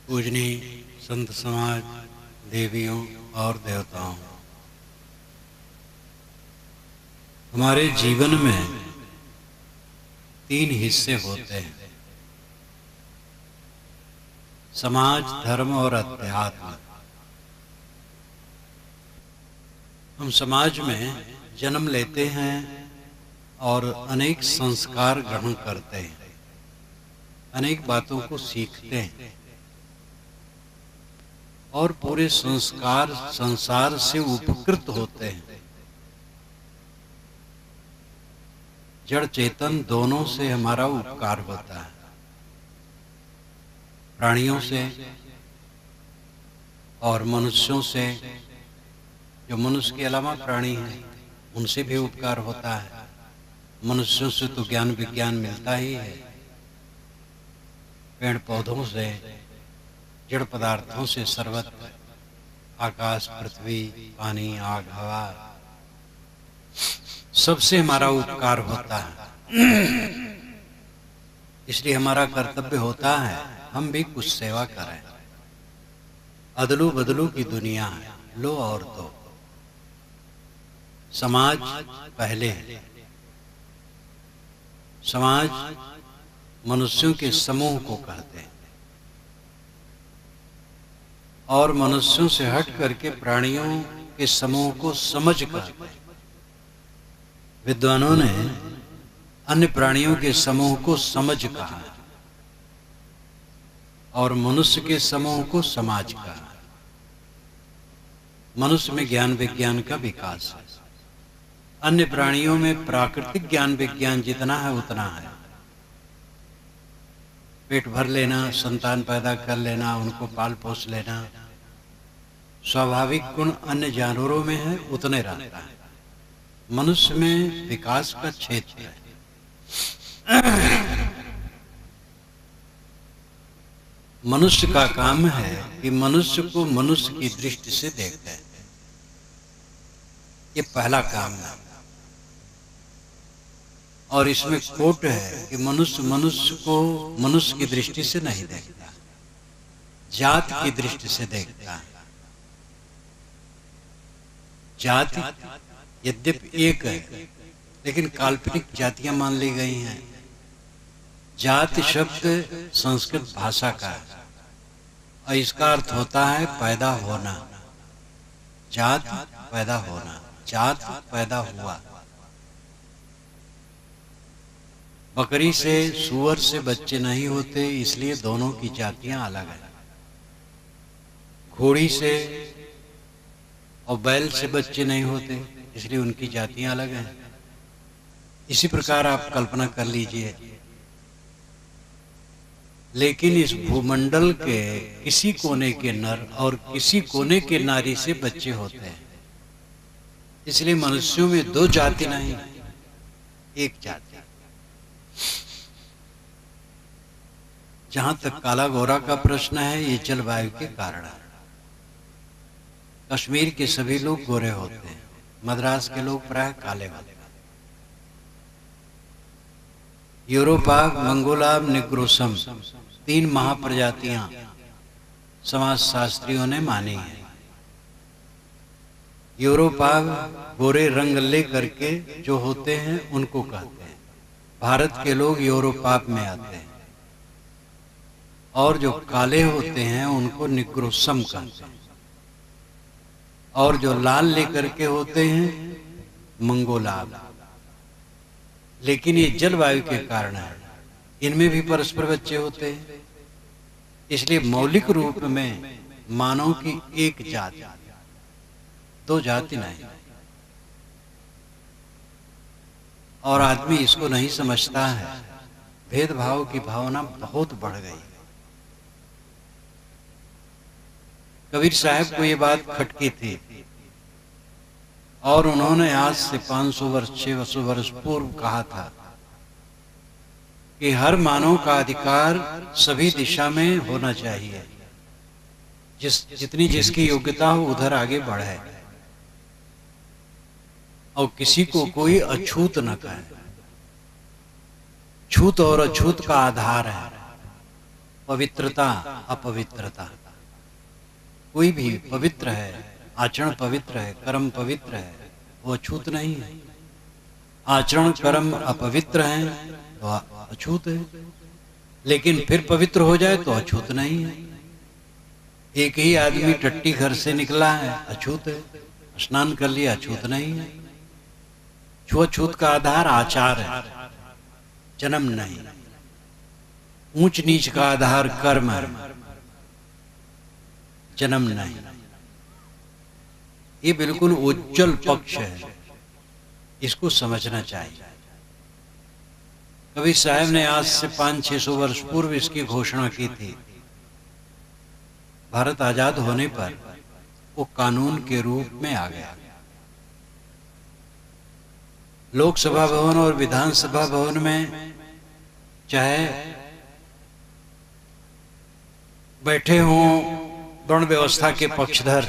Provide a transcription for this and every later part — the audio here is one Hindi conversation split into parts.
पूजनीय संत समाज, देवियों और देवताओं, हमारे जीवन में 3 हिस्से होते हैं: समाज, धर्म और अध्यात्म। हम समाज में जन्म लेते हैं और अनेक संस्कार ग्रहण करते हैं, अनेक बातों को सीखते हैं और पूरे संसार से उपकृत होते हैं। जड़ चेतन दोनों से हमारा उपकार होता है, प्राणियों से और मनुष्यों से। जो मनुष्य के अलावा प्राणी हैं उनसे भी उपकार होता है। मनुष्यों से तो ज्ञान विज्ञान मिलता ही है, पेड़ पौधों से, जड़ पदार्थों से, सर्वत्र आकाश, पृथ्वी, पानी, आग, हवा, सबसे हमारा उपकार होता है। इसलिए हमारा कर्तव्य होता है हम भी कुछ सेवा करें। अदलू बदलू की दुनिया है, लो और दो। समाज पहले है। समाज मनुष्यों के समूह को कहते हैं और मनुष्यों से हट करके प्राणियों के समूह को समझ कहते हैं। विद्वानों ने अन्य प्राणियों के समूह को समझ कहा और मनुष्य के समूह को समाज कहा। मनुष्य में ज्ञान विज्ञान का विकास है, अन्य प्राणियों में प्राकृतिक ज्ञान विज्ञान जितना है उतना है। पेट भर लेना, संतान पैदा कर लेना, उनको पाल पोस लेना, स्वाभाविक गुण अन्य जानवरों में है उतने रहता है। मनुष्य में विकास का क्षेत्र है। मनुष्य का काम है कि मनुष्य को मनुष्य की दृष्टि से देखे। ये पहला काम है और इसमें खोट है कि मनुष्य मनुष्य को मनुष्य की दृष्टि से नहीं देखता, जात की दृष्टि से देखता है। जाति यद्यपि एक है लेकिन काल्पनिक जातियां मान ली गई हैं। जाति शब्द संस्कृत भाषा का है और इसका अर्थ होता है पैदा होना। जात पैदा होना, जात पैदा हुआ। बकरी से, सूअर से बच्चे नहीं होते, इसलिए दोनों की जातियां अलग हैं। घोड़ी से और बैल से बच्चे नहीं होते, इसलिए उनकी जातियां अलग हैं। इसी प्रकार आप कल्पना कर लीजिए, लेकिन इस भूमंडल के किसी कोने के नर और किसी कोने के नारी से बच्चे होते हैं। इसलिए मनुष्यों में 2 जाति नहीं, एक जाति। जहां तक काला गोरा का प्रश्न है, ये जलवायु के कारण है। कश्मीर के सभी लोग गोरे होते हैं, मद्रास के लोग प्राय काले होते हैं। यूरोपाग, मंगोलाब, निग्रोसम 3 महाप्रजातियां समाजशास्त्रियों ने मानी है। यूरोपाग गोरे रंग ले करके जो होते हैं उनको कहते हैं। भारत के लोग यूरोपाग में आते हैं और जो काले होते हैं उनको निग्रोसम कहते हैं और जो लाल लेकर के होते हैं मंगोलाब। लेकिन ये जलवायु के कारण है, इनमें भी परस्पर बच्चे होते हैं। इसलिए मौलिक रूप में मानव की एक जाति, 2 जाति नहीं। और आदमी इसको नहीं समझता है। भेदभाव की भावना बहुत बढ़ गई। कबीर साहब को ये बात खटकी थी और उन्होंने आज से 500 वर्ष 600 वर्ष पूर्व कहा था कि हर मानव का अधिकार सभी दिशा में होना चाहिए, जितनी जिसकी योग्यता हो उधर आगे बढ़े और किसी को कोई अछूत न कहे। छूत और अछूत का आधार है पवित्रता अपवित्रता। कोई भी पवित्र है, आचरण पवित्र है, कर्म पवित्र है, वो अछूत नहीं है। आचरण कर्म अपवित्र हैं तो अछूत है, लेकिन फिर पवित्र हो जाए तो अछूत नहीं है। एक ही आदमी टट्टी घर से निकला है, अछूत है, स्नान कर लिया, अछूत नहीं है। छूत का आधार आचार है, जन्म नहीं। ऊंच नीच का आधार कर्म है, जन्म नहीं। ये बिल्कुल उज्जवल पक्ष है, इसको समझना चाहिए। कबीर साहब ने आज से 500-600 वर्ष पूर्व इसकी घोषणा की थी। भारत आजाद होने पर वो कानून के रूप में आ गया। लोकसभा भवन और विधानसभा भवन में चाहे बैठे हों वर्ण व्यवस्था के पक्षधर,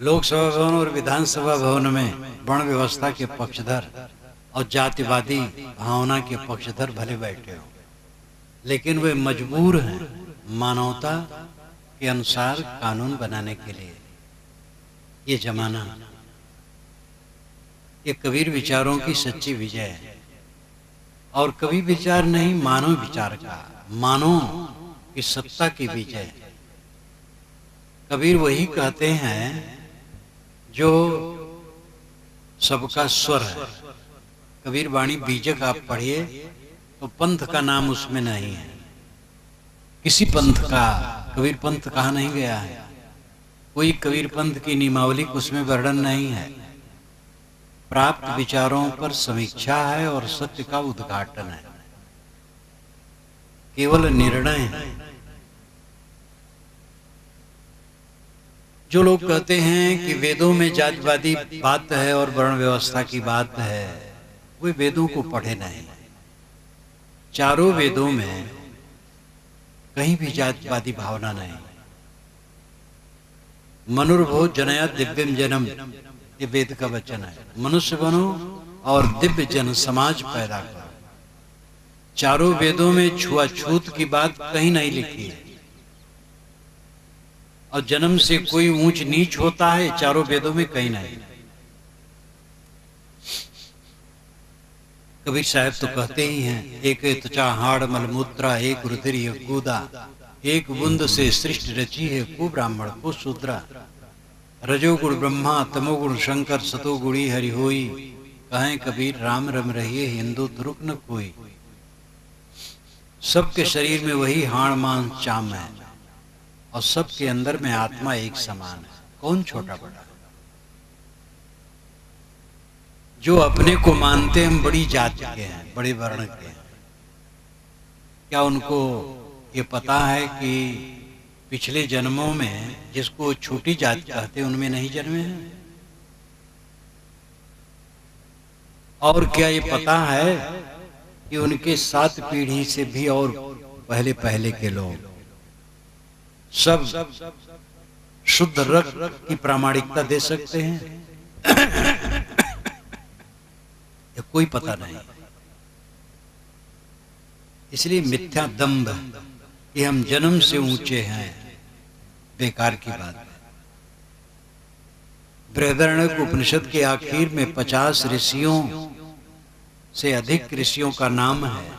लोकसभा भवन और विधानसभा भवन में वर्ण व्यवस्था के पक्षधर और जातिवादी भावना के पक्षधर भले बैठे हो, लेकिन वे मजबूर हैं मानवता के अनुसार कानून बनाने के लिए। ये जमाना, ये कबीर विचारों की सच्ची विजय है। और कभी विचार नहीं, मानव विचार का, मानव की सत्ता की विजय है। कबीर वही कहते हैं जो सबका स्वर है। कबीर वाणी बीजक आप पढ़िए तो पंथ का नाम उसमें नहीं है। किसी पंथ का कबीर पंथ कहा नहीं गया है। कोई कबीर पंथ की नियमावली उसमें वर्णन नहीं है। प्राप्त विचारों पर समीक्षा है और सत्य का उद्घाटन है, केवल निर्णय है। जो लोग कहते हैं कि वेदों में जातिवादी बात है और वर्ण व्यवस्था की बात है, वे वेदों को पढ़े नहीं। चारों वेदों में कहीं भी जातिवादी भावना नहीं। मनुर्भो जनया दिव्यम जन्म, ये वेद का वचन है। मनुष्य बनो और दिव्य जन समाज पैदा करो। चारों वेदों में छुआछूत की बात कहीं नहीं लिखी है। और जन्म से कोई ऊंच नीच होता है, चारों वेदों में कहीं नहीं। कबीर साहब तो कहते ही हैं, एक त्वचा हाड़ मलमूत्रा, एक रुधिर एक कूदा, एक बूंद से सृष्टि रची है, को ब्राह्मण को शूद्रा। रजोगुण ब्रह्मा तमोगुण शंकर, सतोगुणी हरि होई, कहें कबीर राम रम रहिए, हिंदू तुरुक न कोई। सबके शरीर में वही हाड़ मांस चाम है और सबके अंदर में आत्मा एक समान है। कौन छोटा बड़ा? जो अपने को मानते हम बड़ी जाति के हैं, बड़े वर्ण के हैं, क्या उनको ये पता है कि पिछले जन्मों में जिसको छोटी जाति कहते हैं उनमें नहीं जन्मे हैं? और क्या ये पता है कि उनके 7 पीढ़ी से भी और पहले के लोग सब शुद्ध रक्त की प्रामाणिकता दे सकते हैं? ये कोई पता नहीं। इसलिए मिथ्या दंभ कि हम जन्म से ऊंचे हैं, बेकार की बात है। बृहदारण्यक उपनिषद के आखिर में 50 ऋषियों से अधिक ऋषियों का नाम है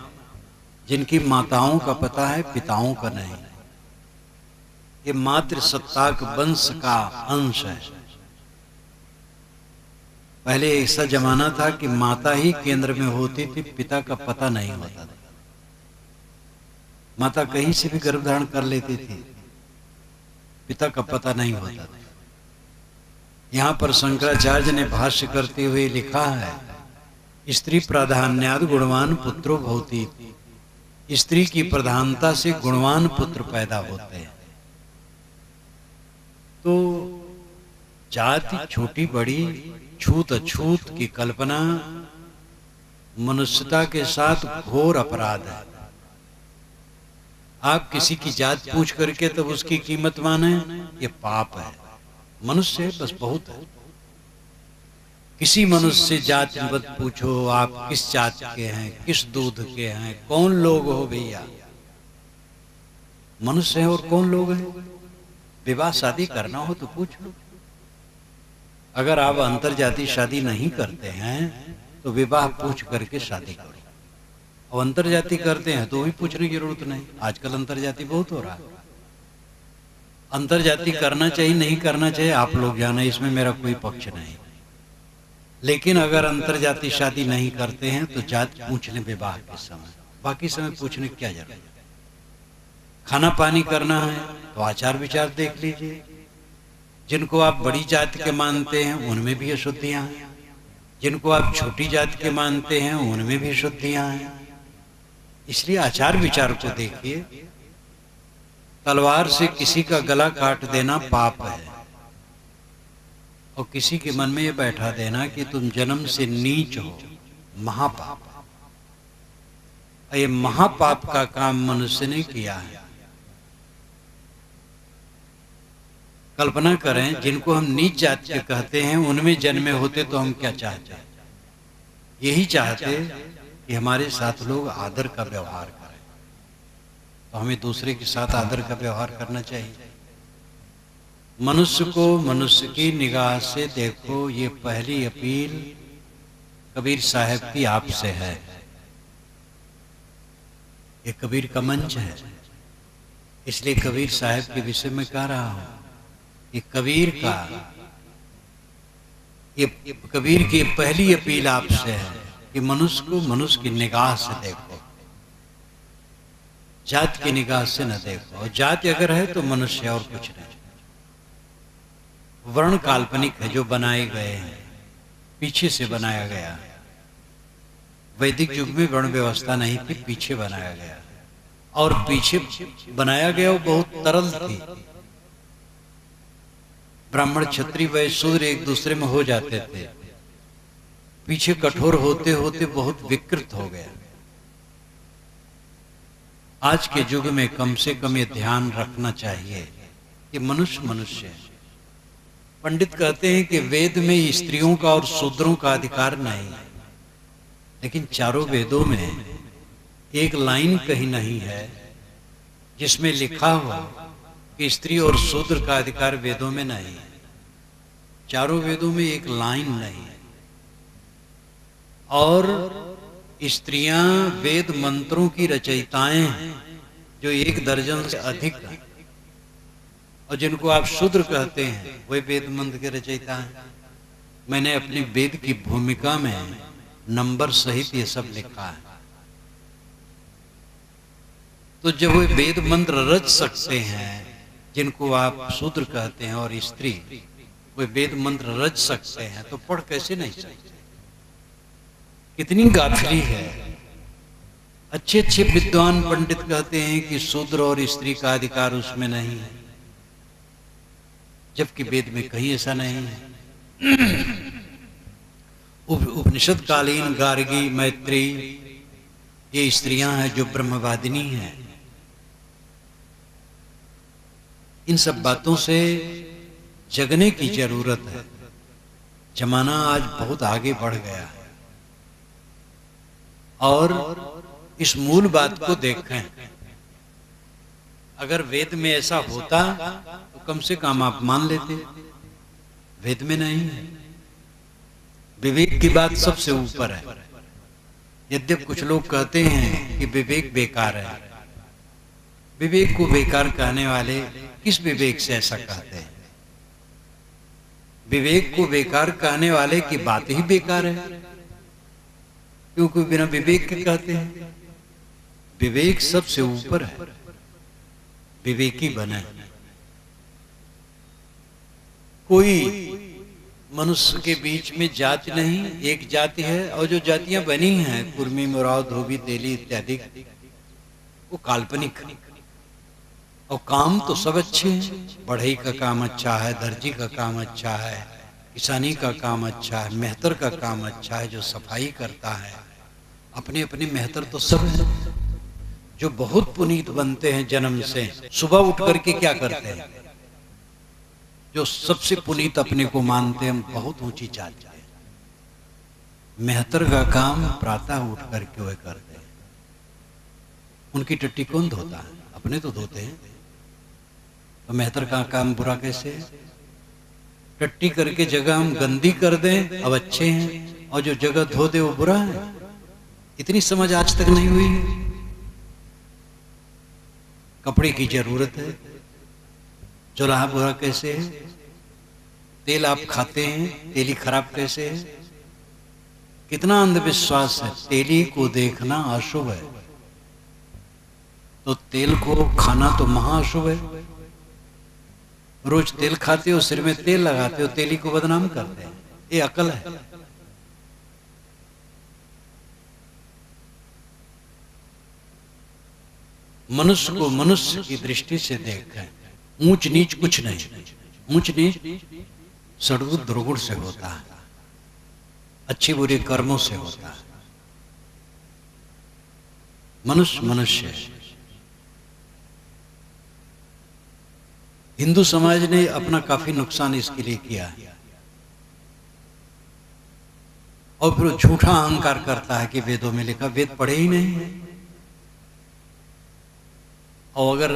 जिनकी माताओं का पता है, पिताओं का नहीं। ये मातृ सत्ताक वंश का अंश है। पहले ऐसा जमाना था कि माता ही केंद्र में होती थी, पिता का पता नहीं होता था। माता कहीं से भी गर्भ धारण कर लेती थी, पिता का पता नहीं होता था। यहाँ पर शंकराचार्य ने भाष्य करते हुए लिखा है, स्त्री प्राधान्याद गुणवान पुत्रो भवति। स्त्री की प्रधानता से गुणवान पुत्र पैदा होते हैं। तो जाति छोटी बड़ी, छूत अछूत की कल्पना मनुष्यता के साथ घोर अपराध है। आप किसी की जात पूछ करके तब उसकी कीमत माने, ये पाप है। मनुष्य बस बहुत है। किसी मनुष्य से जात मत पूछो, आप किस जात के हैं, किस दूध के हैं, कौन लोग हो भैया। मनुष्य हैं और कौन लोग हैं। विवाह शादी करना हो तो पूछ लो। अगर आप अंतरजातीय शादी नहीं करते हैं तो विवाह पूछ करके शादी करो। और अंतरजाती करते हैं तो भी पूछने की जरूरत नहीं। आजकल अंतरजाती बहुत हो रहा है। अंतरजाती करना चाहिए नहीं करना चाहिए आप लोग जाने, इसमें मेरा कोई पक्ष नहीं। लेकिन अगर अंतरजातीय शादी नहीं करते हैं तो जात पूछ लें विवाह के समय, बाकी समय पूछने की क्या जरूरत है। खाना पानी करना है तो आचार विचार देख लीजिए। जिनको आप बड़ी जाति के मानते हैं उनमें भी अशुद्धियां हैं, जिनको आप छोटी जाति के मानते हैं उनमें भी अशुद्धियां हैं। इसलिए आचार विचार को देखिए। तलवार से किसी का गला काट देना पाप है, और किसी के मन में ये बैठा देना कि तुम जन्म से नीच हो, महापाप। ये महापाप का काम मनुष्य ने किया है। कल्पना करें, जिनको हम नीच जाति के कहते हैं उनमें जन्मे होते तो हम क्या चाहते। यही चाहते कि हमारे साथ लोग आदर का व्यवहार करें, तो हमें दूसरे के साथ आदर का व्यवहार करना चाहिए। मनुष्य को मनुष्य की निगाह से देखो, ये पहली अपील कबीर साहब की आपसे है। ये कबीर का मंच है, इसलिए कबीर साहब के विषय में कह रहा हूं। ये कबीर की पहली अपील आपसे है कि मनुष्य को मनुष्य की निगाह से देखो, जात की निगाह से न देखो। और जाति अगर है तो मनुष्य और कुछ नहीं। वर्ण काल्पनिक है जो बनाए गए हैं, पीछे से बनाया गया। वैदिक युग में वर्ण व्यवस्था नहीं थी, पीछे बनाया गया। और पीछे बनाया गया वो बहुत तरल थी। ब्राह्मण क्षत्रिय वैश्य शूद्र एक दूसरे में हो जाते थे, पीछे कठोर होते होते बहुत विकृत हो गया। आज के युग में कम से कम ये ध्यान रखना चाहिए कि मनुष्य मनुष्य है। पंडित कहते हैं कि वेद में स्त्रियों का और शूद्रों का अधिकार नहीं है, लेकिन चारों वेदों में एक लाइन कहीं नहीं है जिसमें लिखा हो कि स्त्री और शूद्र का अधिकार वेदों में नहीं है। चारों वेदों में एक लाइन नहीं है। और स्त्रियां वेद मंत्रों की रचयिताएं हैं जो 1 दर्जन से अधिक हैं, और जिनको आप शूद्र कहते हैं वे वेद मंत्र के रचयिता हैं। मैंने अपनी वेद की भूमिका में नंबर सहित ये सब लिखा है। तो जब वे वेद मंत्र रच सकते हैं, जिनको आप शूद्र कहते हैं, और स्त्री वे वेद मंत्र रच सकते हैं, तो पढ़ कैसे नहीं सकते। कितनी गाफिली है। अच्छे अच्छे विद्वान पंडित कहते हैं कि शूद्र और स्त्री का अधिकार उसमें नहीं है, जबकि वेद में कहीं ऐसा नहीं है। उपनिषद कालीन गार्गी मैत्री ये स्त्रियां हैं जो ब्रह्मवादिनी हैं। इन सब बातों से जगने की जरूरत है। जमाना आज बहुत आगे बढ़ गया है, और इस मूल बात को देखें। अगर वेद में ऐसा होता तो कम से कम आप मान लेते। वेद में नहीं है। विवेक की बात सबसे ऊपर है। यद्यप कुछ लोग कहते हैं कि विवेक बेकार है। विवेक को बेकार कहने वाले किस विवेक से ऐसा कहते हैं? विवेक को बेकार कहने वाले की बात ही बेकार है, क्योंकि बिना विवेक के कहते हैं। विवेक सबसे ऊपर है। विवेकी बने। कोई मनुष्य के बीच में जाति नहीं, एक जाति है। और जो जातियां बनी हैं, कुर्मी, मुराव, धोबी, तेली इत्यादि, वो काल्पनिक। और काम तो सब अच्छे हैं। बढ़ई का काम अच्छा है, दर्जी का काम अच्छा है, किसानी का काम अच्छा है, मेहतर का काम अच्छा है, जो सफाई करता है, अपने अपने मेहतर तो सब है। जो बहुत पुनीत बनते हैं जन्म से, सुबह उठ करके क्या करते हैं? जो सबसे पुनीत अपने को मानते हैं, हम बहुत ऊंची जाति है, मेहतर का काम प्रातः उठ करके वह करते हैं। उनकी टट्टी कौन धोता है? अपने तो धोते हैं। तो मेहतर का काम बुरा कैसे है? टट्टी करके जगह हम गंदी कर दें अब अच्छे हैं, और जो जगह धो दे वो बुरा है। इतनी समझ आज तक नहीं हुई है। कपड़े की जरूरत है, चौराहा बुरा कैसे है? तेल आप खाते हैं, तेली खराब कैसे है? कितना अंधविश्वास है। तेली को देखना अशुभ है, तो तेल को खाना तो महाअशुभ है। रोज तेल खाते हो, सिर में तेल लगाते हो, तेली को बदनाम करते हैं। ये अकल है? मनुष्य को मनुष्य की दृष्टि से देखें। ऊंच नीच कुछ नहीं। ऊंच नीच सद्गुण दुर्गुण से होता है, अच्छी बुरी कर्मों से होता है। मनुष्य मनुष्य है। हिंदू समाज ने अपना काफी नुकसान इसके लिए किया है, और फिर झूठा अहंकार करता है कि वेदों में लिखा। वेद पढ़े ही नहीं है, और अगर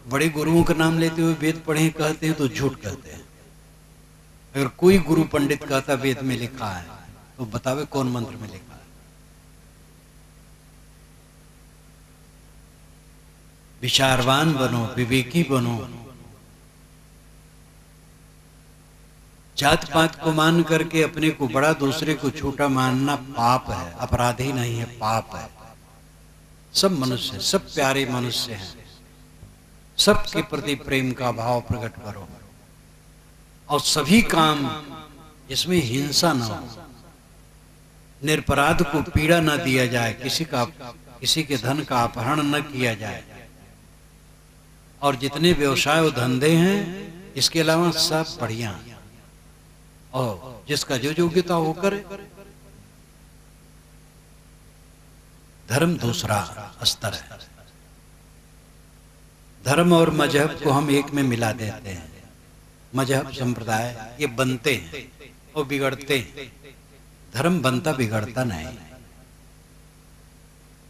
बड़े गुरुओं का नाम लेते हुए वेद पढ़े कहते हैं तो झूठ कहते हैं। अगर कोई गुरु पंडित कहता वेद में लिखा है तो बतावे कौन मंत्र में लिखा है। विचारवान बनो, विवेकी बनो। जात पात को मान करके अपने को बड़ा, दूसरे को छोटा मानना पाप है, अपराधी नहीं है, पाप है। सब मनुष्य, सब प्यारे मनुष्य हैं। सबके प्रति प्रेम का भाव प्रकट करो, और सभी काम जिसमें हिंसा न हो, निरपराध को पीड़ा न दिया जाए, किसी के धन का अपहरण न किया जाए, और जितने व्यवसाय और धंधे हैं इसके अलावा सब बढ़िया, और जिसका जो योग्यता हो करे। धर्म दूसरा स्तर है। धर्म और मजहब को हम एक में मिला देते हैं। मजहब संप्रदाय ये बनते हैं और बिगड़ते हैं। धर्म बनता बिगड़ता नहीं।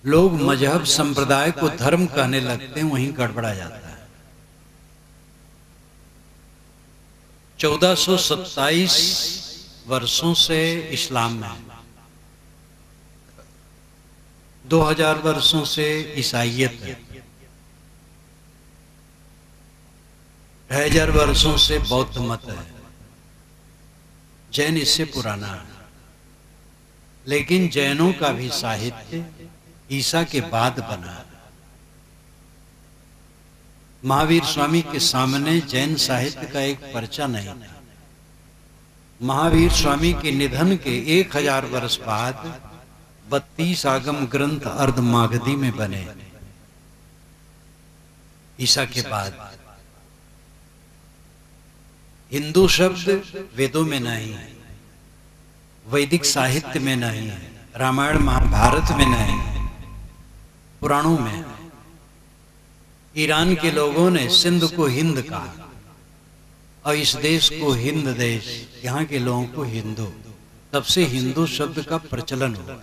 लोग मजहब संप्रदाय को धर्म कहने लगते हैं, वहीं गड़बड़ा जाता है। 1427 वर्षों से इस्लाम में, 2000 वर्षों से ईसाइयत है, 2000 वर्षों से बौद्ध मत है, जैन इससे पुराना है। लेकिन जैनों का भी साहित्य ईसा के बाद बना। महावीर स्वामी के सामने जैन साहित्य का एक पर्चा नहीं था। महावीर स्वामी के निधन के 1000 वर्ष बाद 32 आगम ग्रंथ अर्धमागधी में बने। ईसा के बाद हिंदू शब्द वेदों में नहीं है, वैदिक साहित्य में नहीं है, रामायण महाभारत में नहीं है, पुराणों में। ईरान के लोगों ने सिंध को हिंद कहा, और इस देश को हिंद देश, यहाँ के लोगों को हिंदू। तब से हिंदू शब्द का प्रचलन हुआ।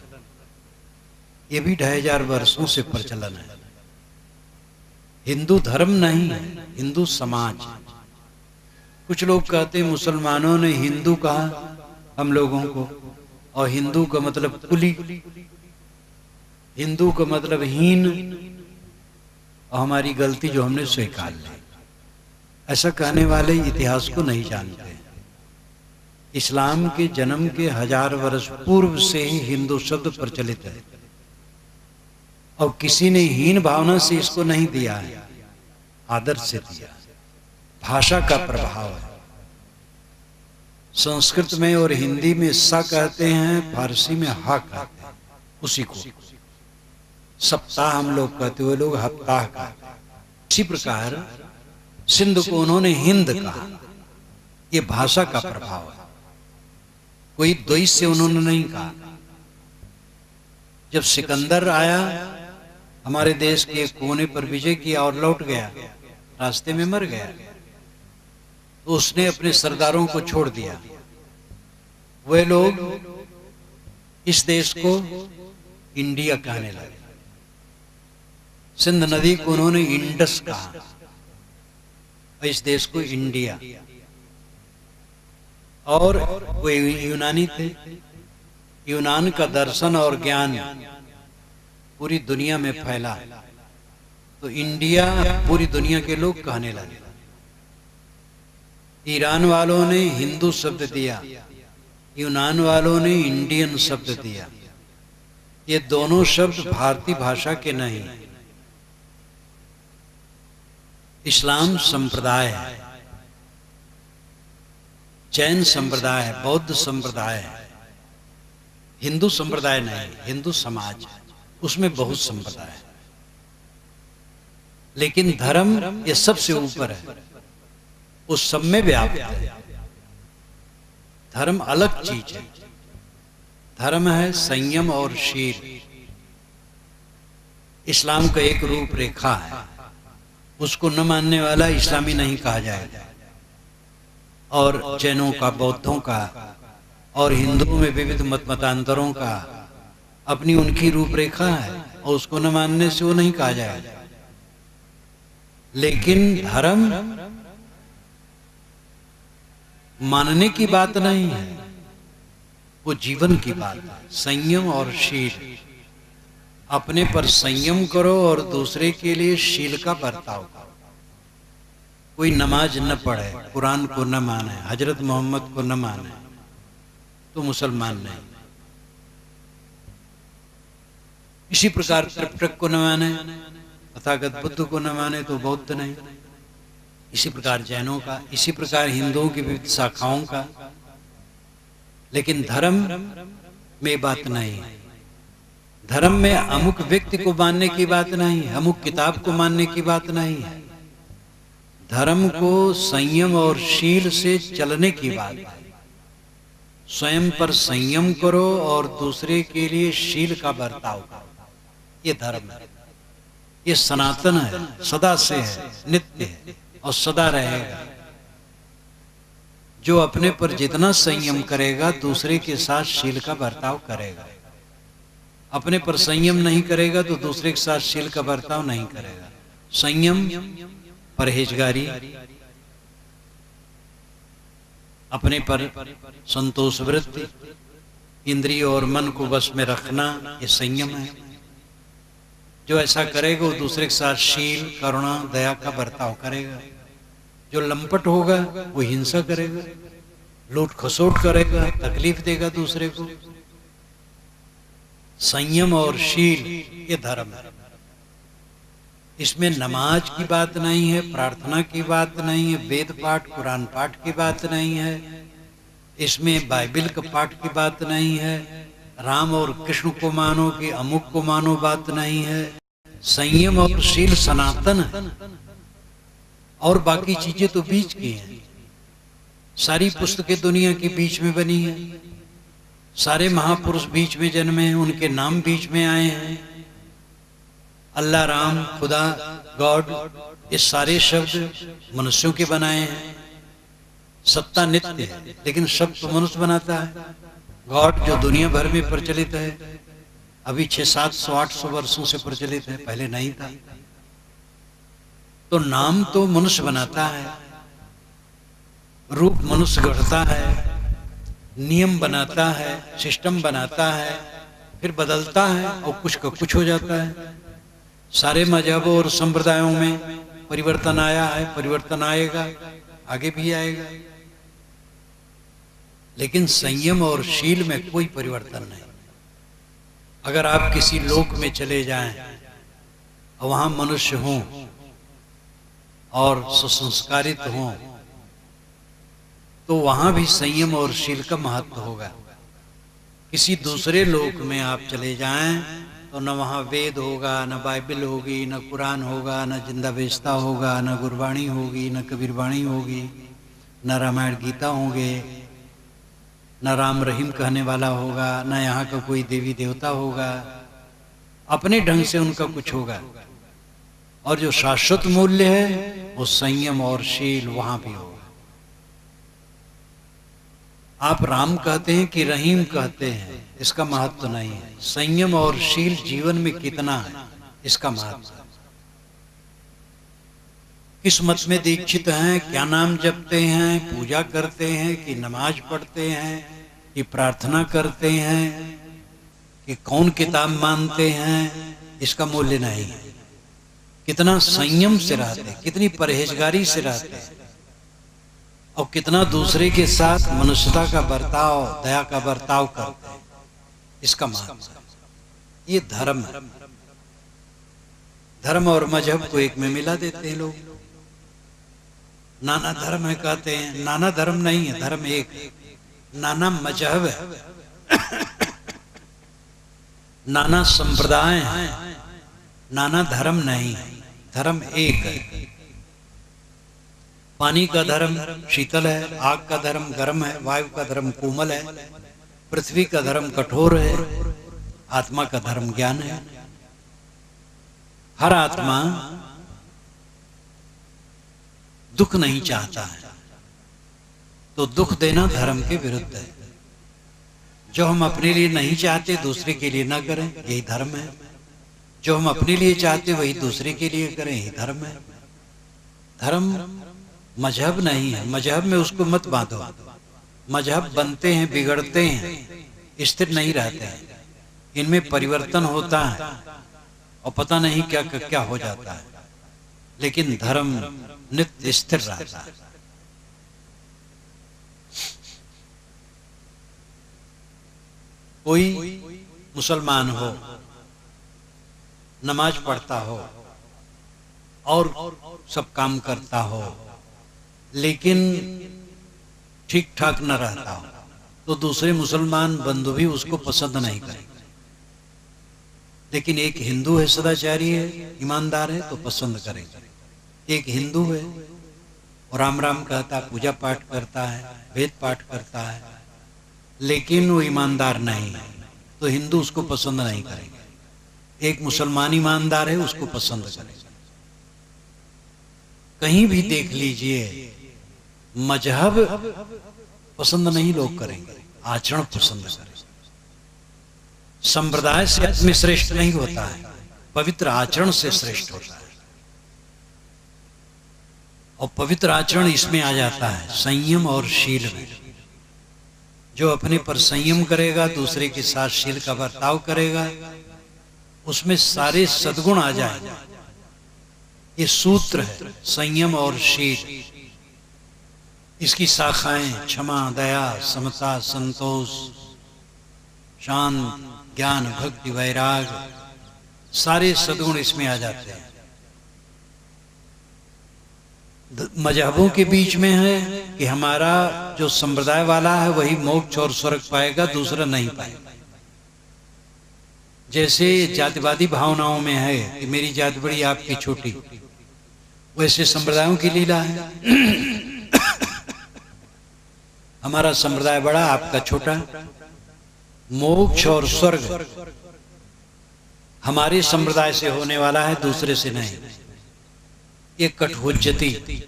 ये भी 2000 वर्षों से प्रचलन है। हिंदू धर्म नहीं है, हिंदू समाज। कुछ लोग कहते हैं मुसलमानों ने हिंदू कहा हम लोगों को, और हिंदू का मतलब कुली, हिंदू का मतलब हीन, और हमारी गलती जो हमने स्वीकार ली। ऐसा कहने वाले इतिहास को नहीं जानते। इस्लाम के जन्म के 1000 वर्ष पूर्व से ही हिंदू शब्द प्रचलित है, और किसी ने हीन भावना से इसको नहीं दिया है, आदर से दिया। भाषा का प्रभाव है। संस्कृत में और हिंदी में सा कहते हैं, फारसी में हा कहते हैं। उसी को सप्ताह हम लोग कहते हुए लोग हफ्ताह का। इसी प्रकार सिंध को उन्होंने हिंद कहा। ये भाषा का प्रभाव है, कोई द्वेष से उन्होंने नहीं कहा। जब सिकंदर आया, हमारे देश के कोने पर विजय किया और लौट गया, रास्ते में मर गया, तो उसने अपने सरदारों को छोड़ दिया। वे लोग इस देश को इंडिया कहने लगे। सिंध नदी को उन्होंने इंडस कहा और इस देश को इंडिया। और वो यूनानी थे। यूनान का दर्शन और ज्ञान पूरी दुनिया में फैला, तो इंडिया पूरी दुनिया के लोग कहने लगे। ईरान वालों ने हिंदू शब्द दिया, यूनान वालों ने इंडियन शब्द दिया। ये दोनों शब्द भारतीय भाषा के नहीं। इस्लाम संप्रदाय है, जैन संप्रदाय है, बौद्ध संप्रदाय है, हिंदू संप्रदाय नहीं। हिंदू समाज उसमें बहुत संप्रदाय है, लेकिन धर्म ये सबसे ऊपर है, उस सब में व्याप्त है। धर्म अलग चीज है। धर्म है संयम और शील। इस्लाम का एक रूपरेखा है, उसको न मानने वाला इस्लामी नहीं कहा जाएगा। और जैनों का, बौद्धों का और हिंदुओं में विविध मतांतरों का अपनी उनकी रूपरेखा है, और उसको न मानने से वो नहीं कहा जाएगा। लेकिन धर्म मानने की बात नहीं है, वो जीवन की बात है। संयम और शील, अपने पर संयम करो और दूसरे के लिए शील का बर्ताव करो। कोई नमाज न पढ़े, कुरान को न माने, हजरत मोहम्मद को न माने, तो मुसलमान नहीं। इसी प्रकार त्रिपिटक को न माने, तथागत बुद्ध को न माने, तो बौद्ध नहीं। इसी प्रकार जैनों का, इसी प्रकार हिंदुओं की विविध शाखाओं का। लेकिन धर्म में बात नहीं है। धर्म में अमुक व्यक्ति को मानने की बात नहीं है, अमुक किताब को मानने की बात नहीं है। धर्म को संयम और शील से चलने की बात है। स्वयं पर संयम करो और दूसरे के लिए शील का बर्ताव करो, ये धर्म है। ये सनातन है, सदा से है, नित्य है और सदा रहेगा। जो अपने पर जितना संयम करेगा, दूसरे के साथ शील का बर्ताव करेगा। अपने पर संयम नहीं करेगा तो दूसरे के साथ शील का बर्ताव नहीं करेगा। संयम, परहेजगारी, अपने पर संतोष वृत्ति, इंद्रिय और मन को वश में रखना, ये संयम है। जो ऐसा करेगा वो दूसरे के साथ शील, करुणा, दया का बर्ताव करेगा। जो लंपट होगा वो हिंसा करेगा, लूट खसोट करेगा, तकलीफ देगा दूसरे को। संयम और शील ये धर्म है। इसमें नमाज की बात नहीं है, प्रार्थना की बात नहीं है, वेद पाठ, कुरान पाठ की बात नहीं है, इसमें बाइबल का पाठ की बात नहीं है, राम और कृष्ण को मानो कि अमुक को मानो बात नहीं है। संयम और शील सनातन है, और बाकी चीजें तो बीच की हैं। सारी पुस्तकें दुनिया के बीच में बनी है, सारे महापुरुष बीच में जन्मे हैं, उनके नाम बीच में आए हैं। अल्लाह, राम, खुदा, गॉड, ये सारे शब्द मनुष्यों के बनाए हैं। सत्ता नित्य है, लेकिन शब्द तो मनुष्य बनाता है। गॉड जो दुनिया भर में प्रचलित है, अभी 600-700-800 वर्षों से प्रचलित है, पहले नहीं था। तो नाम तो मनुष्य बनाता है, रूप मनुष्य गढ़ता है, नियम बनाता है, सिस्टम बनाता है, फिर बदलता है और कुछ का कुछ हो जाता है। सारे मजहबों और संप्रदायों में परिवर्तन आया है, परिवर्तन आएगा, आगे भी आएगा। लेकिन संयम और शील में कोई परिवर्तन नहीं। अगर आप किसी लोक में चले जाएं और वहां मनुष्य हों और सुसंस्कारित हों, तो वहां भी संयम और शील का महत्व होगा। किसी दूसरे लोक में आप चले जाएं तो न वहां वेद होगा, न बाइबल होगी, न कुरान होगा, न जिंदा बेचता होगा, न गुरबाणी होगी, न कबीरबाणी होगी, न रामायण गीता होंगे, न राम रहीम कहने वाला होगा, न यहाँ का कोई देवी देवता होगा। अपने ढंग से उनका कुछ होगा। और जो शाश्वत मूल्य है वो संयम और शील वहां भी होगा। आप राम कहते हैं कि रहीम कहते हैं, इसका महत्व नहीं है। संयम और शील जीवन में कितना है, इसका महत्व है। किस मत में दीक्षित हैं, क्या नाम जपते हैं, पूजा करते हैं कि नमाज पढ़ते हैं कि प्रार्थना करते हैं कि कौन किताब मानते हैं, इसका मूल्य नहीं है। कितना संयम से रहते हैं, कितनी परहेजगारी से रहते हैं, और कितना दूसरे के साथ मनुष्यता का बर्ताव, दया का बर्ताव करते हैं, इसका महत्व है। ये धर्म है। धर्म और मजहब को एक में मिला देते हैं लोग। नाना धर्म है कहते हैं, नाना धर्म नहीं है, धर्म एक है। नाना मजहब है, नाना संप्रदाय है, नाना धर्म नहीं है, धर्म एक है। पानी का धर्म शीतल है, आग का धर्म गर्म है, वायु का धर्म कोमल है, पृथ्वी का धर्म कठोर है, आत्मा का धर्म ज्ञान है। हर आत्मा दुख नहीं चाहता है, तो दुख देना धर्म के विरुद्ध है। जो हम अपने लिए नहीं चाहते दूसरे के लिए ना करें, यही धर्म है। जो हम अपने लिए चाहते वही दूसरे के लिए करें, यही धर्म है। धर्म मजहब नहीं है। मजहब में उसको मत बांधो। मजहब बनते हैं, बिगड़ते हैं, स्थिर नहीं रहते हैं। इनमें परिवर्तन होता है और पता नहीं क्या क्या हो जाता है, लेकिन धर्म नित्य स्थिर रहता है। कोई मुसलमान हो, नमाज पढ़ता हो और सब काम करता हो, लेकिन ठीक ठाक न रहता हो, तो दूसरे मुसलमान बंधु भी उसको पसंद नहीं करेंगे। लेकिन एक हिंदू है, सदाचारी है, ईमानदार है, तो पसंद करेंगे। एक हिंदू है और राम राम कहता है, पूजा पाठ करता है, वेद पाठ करता है, लेकिन वो ईमानदार नहीं है, तो हिंदू उसको पसंद नहीं करेंगे। एक मुसलमान ईमानदार है, उसको पसंद करेंगे। कहीं भी देख लीजिए, मजहब पसंद नहीं लोग करेंगे, आचरण पसंद करेंगे। संप्रदाय से आदमी श्रेष्ठ नहीं होता है, पवित्र आचरण से श्रेष्ठ होता है। और पवित्र आचरण इसमें आ जाता है, संयम और शील में। जो अपने पर संयम करेगा, दूसरे के साथ शील का बर्ताव करेगा, उसमें सारे सद्गुण आ जाएंगे। ये सूत्र है संयम और शील। इसकी शाखाएं क्षमा, दया, समता, संतोष, शांत, ज्ञान, भक्ति, वैराग्य, सारे सद्गुण इसमें आ जाते हैं। मजहबों के बीच में है कि हमारा जो संप्रदाय वाला है वही मोक्ष और स्वर्ग पाएगा, दूसरा नहीं पाएगा। जैसे जातिवादी भावनाओं में है कि मेरी जाति बड़ी, आपकी छोटी, वैसे संप्रदायों की लीला है। हमारा संप्रदाय बड़ा, आपका छोटा। मोक्ष और स्वर्ग हमारे संप्रदाय से होने वाला है, दूसरे से नहीं। ये कठहुज्जती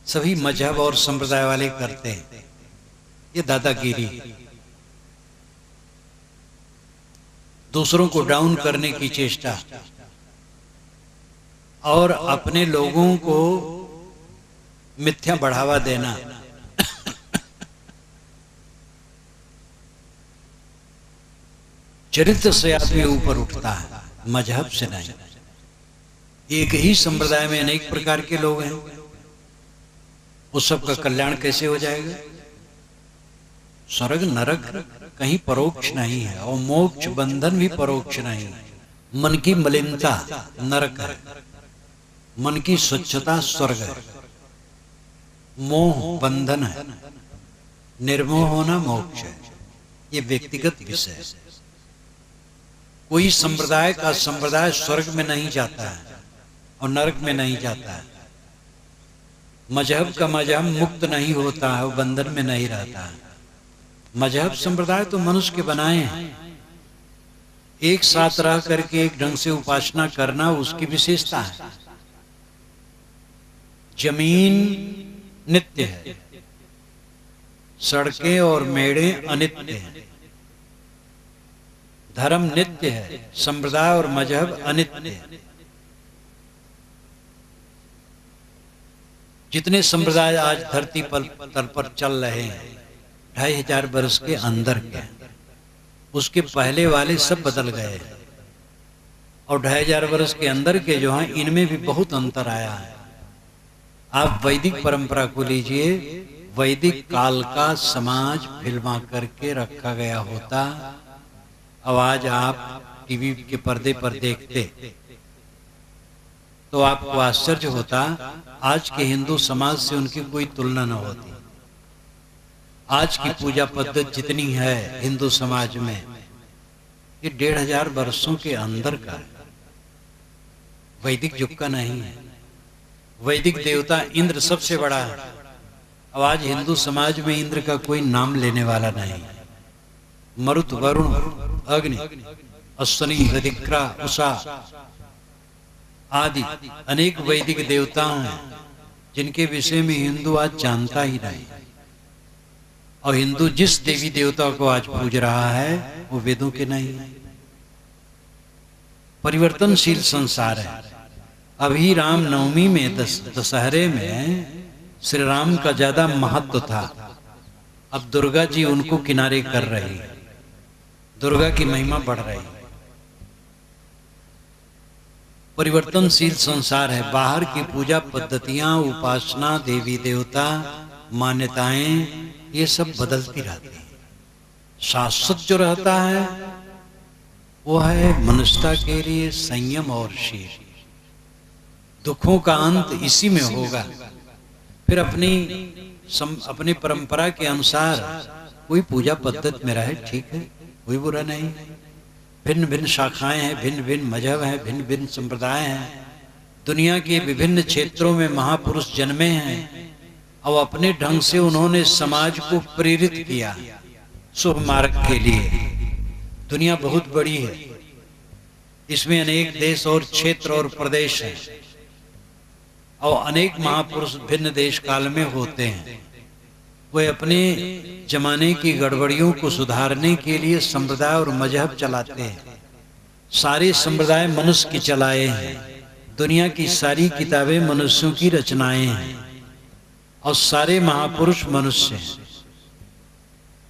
सभी मजहब और संप्रदाय वाले करते हैं। ये दादागिरी, दूसरों को डाउन करने की चेष्टा और अपने लोगों को मिथ्या बढ़ावा देना। चरित्र से आदमी ऊपर उठता है, मजहब से नहीं। एक ही संप्रदाय में अनेक प्रकार के लोग हैं, उस सब का कल्याण कैसे हो जाएगा? स्वर्ग नरक कहीं परोक्ष नहीं है, और मोक्ष बंधन भी परोक्ष नहीं है। मन की मलिनता नरक है, मन की स्वच्छता स्वर्ग है। मोह बंधन है, निर्मोह होना मोक्ष है। ये व्यक्तिगत विषय है। कोई संप्रदाय का संप्रदाय स्वर्ग में नहीं जाता है और नरक में नहीं जाता है। मजहब का मजहब मुक्त नहीं होता है, वो बंधन में नहीं रहता है। मजहब संप्रदाय तो मनुष्य के बनाए हैं। एक साथ रह करके एक ढंग से उपासना करना उसकी विशेषता है। जमीन नित्य है, सड़कें और मेड़े अनित्य हैं। धर्म नित्य है, संप्रदाय और मजहब अनित्य है। जितने संप्रदाय आज धरती तल पर चल रहे हैं 2500 वर्ष के अंदर के, उसके पहले वाले सब बदल गए हैं। और 2500 वर्ष के अंदर के जो हैं इनमें भी बहुत अंतर आया है। आप वैदिक परंपरा को लीजिए, वैदिक काल का समाज फिल्मा करके रखा गया होता। अब आज आप टीवी के पर्दे पर देखते तो आपको आश्चर्य होता, आज के हिंदू समाज से उनकी कोई तुलना न होती। आज की पूजा पद्धति जितनी है हिंदू समाज में, ये 1500 वर्षों के अंदर का है, वैदिक युग का नहीं है। वैदिक देवता इंद्र सबसे बड़ा है। अब आज हिंदू समाज में इंद्र का कोई नाम लेने वाला नहीं है। मरुत, वरुण, अग्नि, अश्वनी, रधिक्रा, उषा आदि अनेक वैदिक देवता हैं जिनके विषय में हिंदू आज जानता ही नहीं। और हिंदू जिस देवी देवता को आज पूज रहा है वो वेदों के नहीं है। परिवर्तनशील संसार है। अभी राम नवमी में दशहरे में श्री राम का ज्यादा महत्व था। अब दुर्गा जी उनको किनारे कर रही है, दुर्गा की महिमा बढ़ रही है। परिवर्तनशील संसार है। बाहर की पूजा पद्धतियां, उपासना, देवी देवता, मान्यताएं, ये सब बदलती रहती है। शाश्वत जो रहता है वो है मनुष्यता के लिए संयम और शील। दुखों का अंत इसी में होगा। फिर अपनी परंपरा के अनुसार कोई पूजा पद्धति में रहे, ठीक है, कोई बुरा नहीं। भिन्न भिन्न शाखाएं हैं, भिन्न भिन्न मजहब हैं, भिन्न भिन्न संप्रदाय हैं। दुनिया के विभिन्न क्षेत्रों में महापुरुष जन्मे हैं और अपने ढंग से उन्होंने समाज को प्रेरित किया शुभ मार्ग के लिए। दुनिया बहुत बड़ी है, इसमें अनेक देश और क्षेत्र और प्रदेश हैं और अनेक महापुरुष भिन्न देश काल में होते हैं। वे अपने जमाने की गड़बड़ियों को सुधारने के लिए संप्रदाय और मजहब चलाते हैं। सारे संप्रदाय मनुष्य की चलाए हैं। दुनिया की सारी किताबें मनुष्यों की रचनाएं हैं और सारे महापुरुष मनुष्य हैं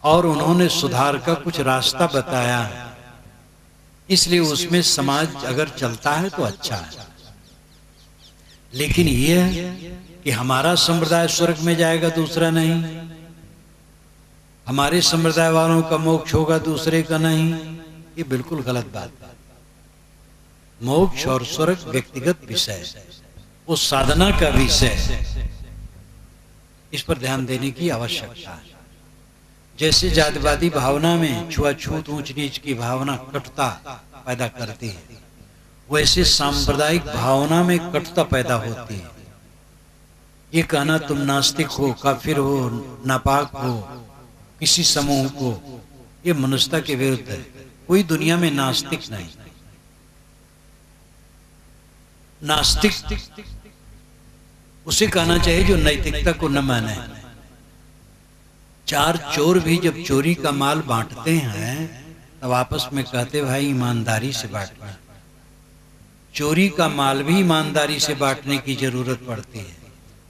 और उन्होंने सुधार का कुछ रास्ता बताया है। इसलिए उसमें समाज अगर चलता है तो अच्छा है। लेकिन यह है कि हमारा संप्रदाय स्वर्ग में जाएगा, दूसरा नहीं। हमारे संप्रदाय वालों का मोक्ष होगा, दूसरे का नहीं, ये बिल्कुल गलत बात है। मोक्ष और स्वर्ग व्यक्तिगत विषय, वो साधना का विषय, इस पर ध्यान देने की आवश्यकता है। जैसे जातिवादी भावना में छुआछूत, ऊंच नीच की भावना कटुता पैदा करती है, वैसे सांप्रदायिक भावना में कटुता पैदा होती है। ये कहना तुम नास्तिक हो, काफिर हो, नापाक हो किसी समूह को, ये मनुष्यता के विरुद्ध है। कोई दुनिया में नास्तिक नहीं। नास्तिक उसे कहना चाहिए जो नैतिकता को न माने। चार चोर भी जब चोरी का माल बांटते हैं तब आपस में कहते भाई ईमानदारी से बांटना। चोरी का माल भी ईमानदारी से बांटने की जरूरत पड़ती है।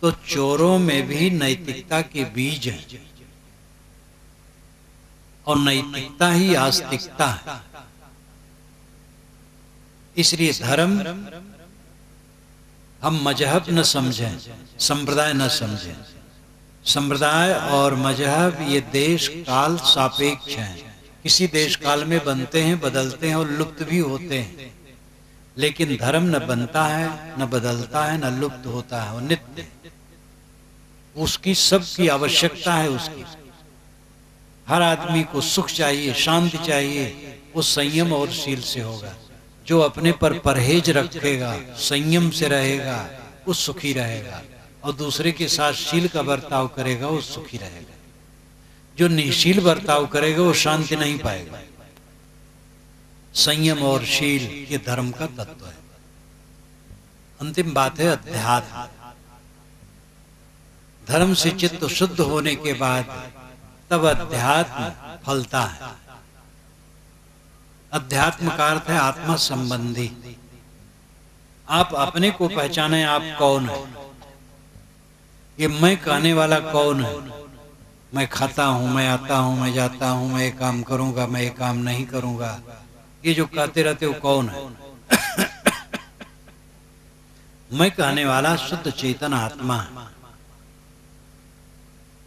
तो चोरों में भी नैतिकता के बीज हैं और नैतिकता ही आस्तिकता है। इसलिए धर्म हम मजहब न समझें, संप्रदाय न समझें। संप्रदाय और मजहब ये देश काल सापेक्ष हैं। किसी देश काल में बनते हैं, बदलते हैं और लुप्त भी होते हैं। लेकिन धर्म न बनता है, न बदलता है, न लुप्त होता है, वो नित्य। उसकी सबकी आवश्यकता है। उसकी हर आदमी को सुख चाहिए, शांति चाहिए, वो संयम और शील से होगा। जो अपने पर परहेज रखेगा, संयम से रहेगा, वो सुखी रहेगा और दूसरे के साथ शील का बर्ताव करेगा, वो सुखी रहेगा। जो निःशील बर्ताव करेगा वो शांति नहीं पाएगा। संयम और शील ये धर्म का तत्व है। अंतिम बात है अध्यात्म। धर्म से चित्त शुद्ध होने के बाद तब अध्यात्म फलता है। अध्यात्म का अर्थ है आत्मा संबंधी। आप अपने को पहचाने, आप कौन है। ये मैं कहने वाला कौन है? मैं खाता हूं, मैं आता हूं, मैं जाता हूं, मैं ये काम करूंगा, मैं ये काम नहीं करूंगा, ये जो कहते रहते हो कौन है? मैं कहने वाला शुद्ध चेतन आत्मा है।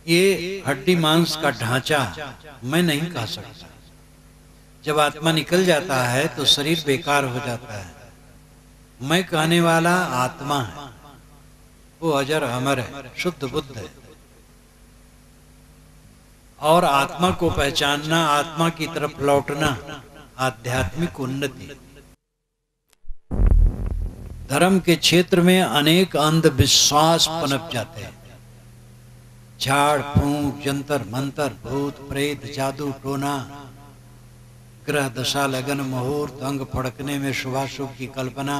ये हड्डी मांस का ढांचा मैं नहीं कह सकता। जब आत्मा निकल जाता है तो शरीर बेकार हो जाता है। मैं कहने वाला आत्मा है, वो अजर अमर है, शुद्ध बुद्ध है। और आत्मा को पहचानना, आत्मा की तरफ लौटना आध्यात्मिक उन्नति। धर्म के क्षेत्र में अनेक अंधविश्वास पनप जाते हैं। झाड़ फूंक, जंतर मंतर, भूत प्रेत, जादू टोना, ग्रह दशा, लगन, मुहूर्त, अंग फड़कने में शुभाशुभ की कल्पना।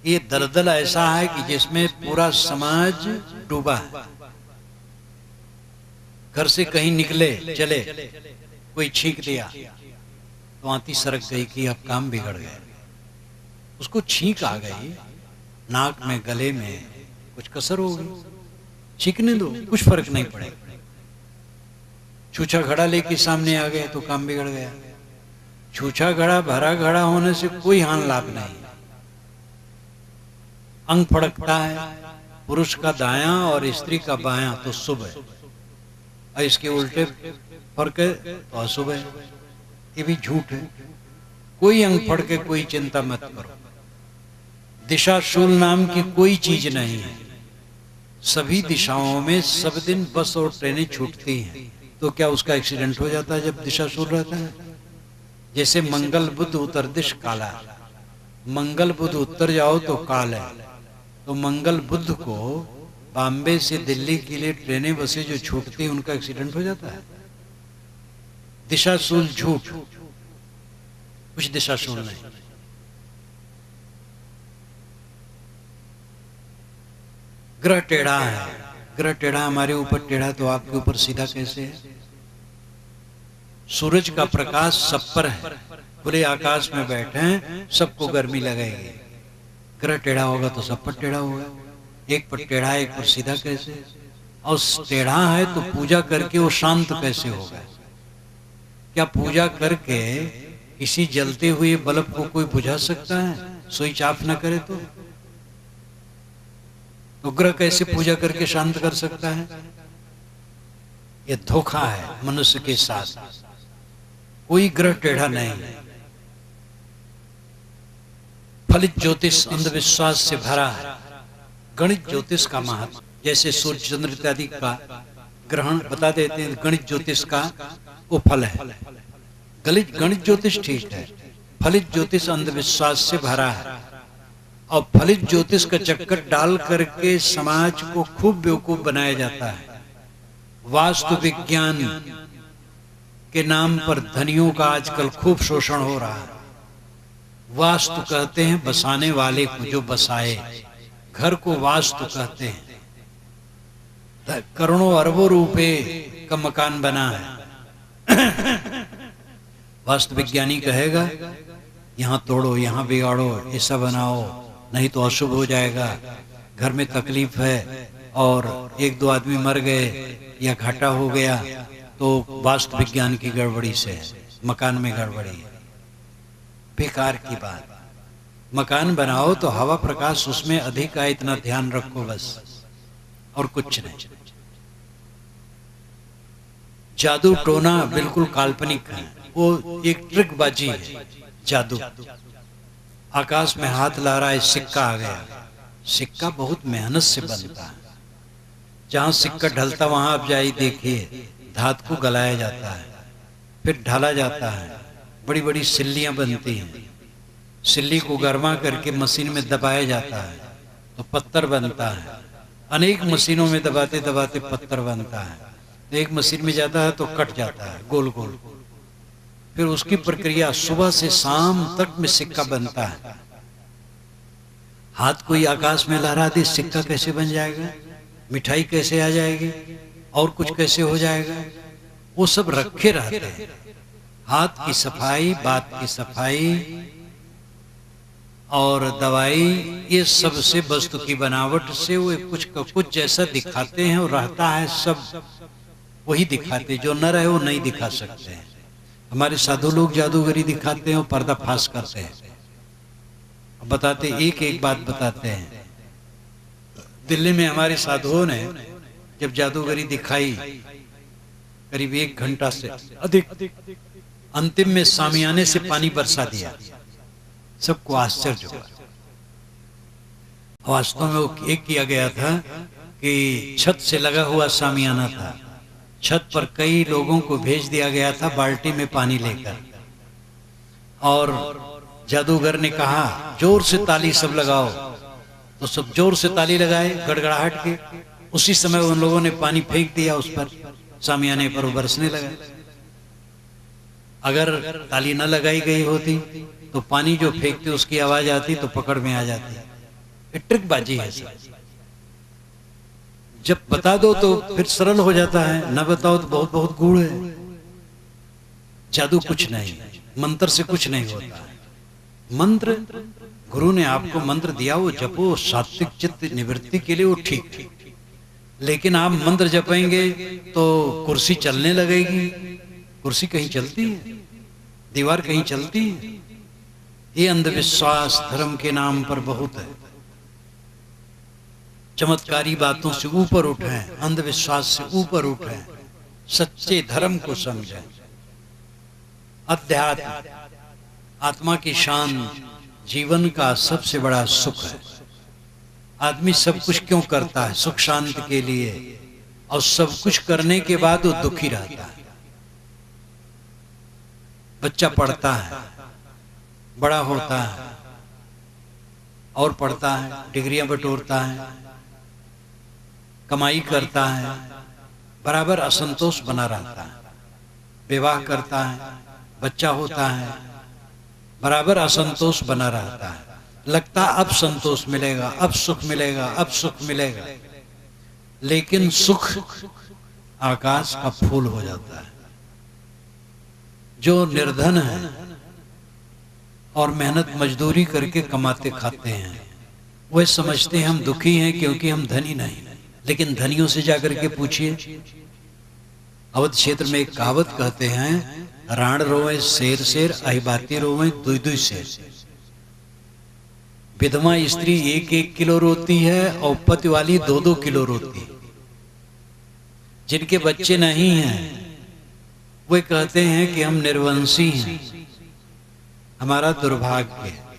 ये दलदल ऐसा है कि जिसमें पूरा समाज डूबा है। घर से कहीं निकले चले, कोई छींक दिया तो आंती सरक गई कि अब काम बिगड़ गया। उसको छींक आ गई, नाक में, गले में कुछ कसर हो गई, छींकने दो, कुछ फर्क नहीं पड़ेगा। छूछा घड़ा लेके सामने आ गए तो काम बिगड़ गया। छूछा घड़ा भरा घड़ा होने से कोई हानि लाभ नहीं। अंग फड़कता है, पुरुष का दायां और स्त्री का बायां तो शुभ है, और इसके उल्टे फर्क है तो अशुभ है। ये भी झूठ है। कोई अंग फड़के कोई चिंता मत करो। दिशा शूल नाम की कोई चीज नहीं है। सभी दिशाओं में सब दिन बस और ट्रेनें छूटती हैं, तो क्या उसका एक्सीडेंट हो जाता है जब दिशा शूल रहता है? जैसे मंगल बुध उत्तर दिश काला, मंगल बुध उत्तर जाओ तो काल है। तो मंगल बुध को बॉम्बे से दिल्ली के लिए ट्रेनें बसें जो छूटती हैं उनका एक्सीडेंट हो जाता है। दिशाशूल झूठ, कुछ दिशाशूल नहीं। ग्रह टेढ़ा है, ग्रह टेढ़ा हमारे ऊपर टेढ़ा तो आपके ऊपर सीधा कैसे है? सूरज का प्रकाश सब पर है, खुले आकाश में बैठे हैं, सबको गर्मी लगेगी। ग्रह टेढ़ा होगा तो सब पर टेढ़ा होगा। एक पर टेढ़ा एक पर सीधा कैसे? और टेढ़ा है तो पूजा करके वो शांत कैसे होगा? क्या पूजा करके किसी जलते हुए बल्ब को कोई बुझा सकता है? स्विच ऑफ न करे तो ग्रह कैसे पूजा करके शांत कर सकता है? ये धोखा है मनुष्य के साथ। कोई ग्रह टेढ़ा नहीं। फलित ज्योतिष अंधविश्वास से भरा है। गणित ज्योतिष का महत्व, जैसे सूर्य चंद्र इत्यादि का ग्रहण बता देते हैं, गणित ज्योतिष का वो फल है। गणित ज्योतिष ठीक है, फलित ज्योतिष अंधविश्वास से भरा है। और फलित ज्योतिष का चक्कर डाल करके समाज को खूब बेवकूफ बनाया जाता है। वास्तु विज्ञान के नाम पर धनियों का आजकल खूब शोषण हो रहा है। वास्तु कहते हैं बसाने वाले को, जो बसाए घर को वास्तु कहते हैं। करोड़ों अरबों रुपए का मकान बना है। वास्तु विज्ञानी कहेगा यहां तोड़ो, यहां बिगाड़ो, ऐसा बनाओ, नहीं तो अशुभ हो जाएगा, घर में तकलीफ है और एक दो आदमी मर गए या घाटा हो गया तो वास्तु विज्ञान की गड़बड़ी से है, मकान में गड़बड़ी है। बेकार की बात। मकान बनाओ तो हवा प्रकाश उसमें अधिक आए, इतना ध्यान रखो बस, और कुछ नहीं। जादू टोना बिल्कुल काल्पनिक है, वो एक ट्रिक बाजी है। जादू, आकाश में हाथ ला रहा है, सिक्का आ गया। सिक्का बहुत मेहनत से बनता है। जहां सिक्का ढलता वहां आप जाइए देखिए, धातु को गलाया जाता है, फिर ढाला जाता है, बड़ी बड़ी सिल्लियां बनती हैं। सिल्ली को गर्मा करके मशीन में दबाया जाता है तो पत्थर बनता है। अनेक मशीनों में दबाते दबाते पत्थर बनता है। तो एक मशीन में जाता है तो कट जाता है गोल गोल। फिर उसकी प्रक्रिया सुबह से शाम तक में सिक्का बनता है। हाथ कोई आकाश में लहरा दे, सिक्का कैसे बन जाएगा? मिठाई कैसे आ जाएगी? और कुछ कैसे हो जाएगा, वो सब रखे रहते हैं। हाथ की सफाई, बात की सफाई और दवाई, ये सब से वस्तु की बनावट से वो कुछ का कुछ जैसा दिखाते हैं और रहता है सब वही दिखाते, जो न रहे वो नहीं दिखा सकते हैं। हमारे साधु लोग जादूगरी दिखाते हैं और पर्दाफाश करते हैं, बताते एक एक बात बताते हैं। दिल्ली में हमारे साधुओं ने जब जादूगरी दिखाई करीब 1 घंटा से अधिक, अंतिम में सामियाने से पानी बरसा दिया, सबको आश्चर्य हुआ। वास्तव में वो एक किया गया था कि छत से लगा हुआ सामियाना था, छत पर कई लोगों को भेज दिया गया था बाल्टी में पानी लेकर, और जादूगर ने कहा जोर से ताली सब लगाओ, तो सब जोर से ताली लगाए गड़गड़ाहट के। उसी समय उन लोगों ने पानी फेंक दिया उस पर, सामियाने पर बरसने लगा। अगर ताली न लगाई गई होती तो पानी जो फेंकते उसकी आवाज आती तो पकड़ में आ जाती। ये ट्रिकबाजी है सब। जब बता दो तो फिर सरल हो जाता है, न बताओ तो बहुत बहुत गूढ़ है। जादू कुछ नहीं, मंत्र से कुछ नहीं होता है। मंत्र गुरु ने आपको मंत्र दिया, वो जपो, सात्विक चित्त निवृत्ति के लिए वो ठीक, लेकिन आप मंत्र जपेंगे तो कुर्सी चलने लगेगी। कुर्सी कहीं चलती है, दीवार कहीं चलती है। ये अंधविश्वास धर्म के नाम पर बहुत है। चमत्कारी बातों से ऊपर उठें, अंधविश्वास से ऊपर उठें, सच्चे धर्म को समझें। अध्यात्म, आत्मा की शांति जीवन का सबसे बड़ा सुख है। आदमी सब कुछ क्यों करता है? सुख शांति के लिए, और सब कुछ करने के बाद वो दुखी रहता है। बच्चा पढ़ता है, बड़ा होता है और पढ़ता है, डिग्रियां बटोरता है, कमाई करता है, बराबर असंतोष बना रहता है। विवाह करता है, बच्चा होता है, बराबर असंतोष बना रहता है। लगता अब संतोष मिलेगा, अब सुख मिलेगा, अब सुख मिलेगा, लेकिन सुख आकाश का फूल हो जाता है। जो निर्धन है और मेहनत मजदूरी करके कमाते खाते हैं, वे समझते हैं हम दुखी हैं क्योंकि हम धनी नहीं। लेकिन धनियों से जाकर के पूछिए। अवध क्षेत्र में एक कहावत कहते हैं, राण रोवे शेर शेर, अहिबाती रोवे दुई दुई शेर। विधवा स्त्री 1-1 किलो रोती है और पति वाली 2-2 किलो रोती है। जिनके बच्चे नहीं हैं वे कहते हैं कि हम निर्वंशी हैं, हमारा दुर्भाग्य है।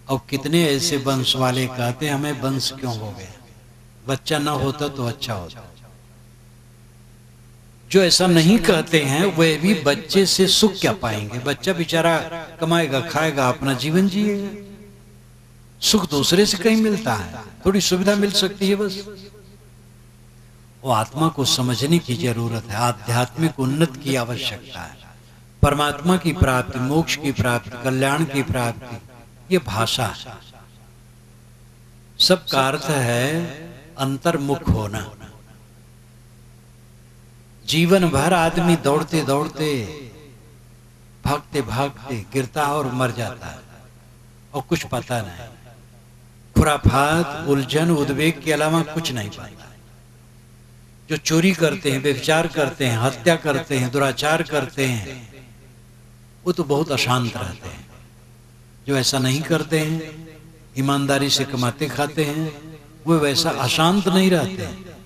और कितने ऐसे वंश वाले कहते हैं हमें वंश क्यों हो गया, बच्चा ना होता तो अच्छा होता। जो ऐसा नहीं कहते हैं वे भी बच्चे से सुख क्या पाएंगे? बच्चा बेचारा कमाएगा, खाएगा, अपना जीवन जिएगा। सुख दूसरे से कहीं मिलता है, थोड़ी सुविधा मिल सकती है बस। वो आत्मा को समझने की जरूरत है। आध्यात्मिक उन्नति की आवश्यकता है। परमात्मा की प्राप्ति, मोक्ष की प्राप्ति, कल्याण की प्राप्ति, ये भाषा है। सबका अर्थ है अंतर्मुख होना। जीवन भर आदमी दौड़ते दौड़ते, भागते भागते गिरता और मर जाता है और कुछ पता नहीं। खुराफात, उलझन, उद्वेग के अलावा कुछ नहीं पाता। जो चोरी करते हैं, व्यभिचार करते हैं, हत्या करते हैं, दुराचार करते हैं, वो तो बहुत अशांत रहते हैं। जो ऐसा नहीं करते हैं, ईमानदारी से कमाते खाते हैं, वो वैसा अशांत नहीं रहते हैं,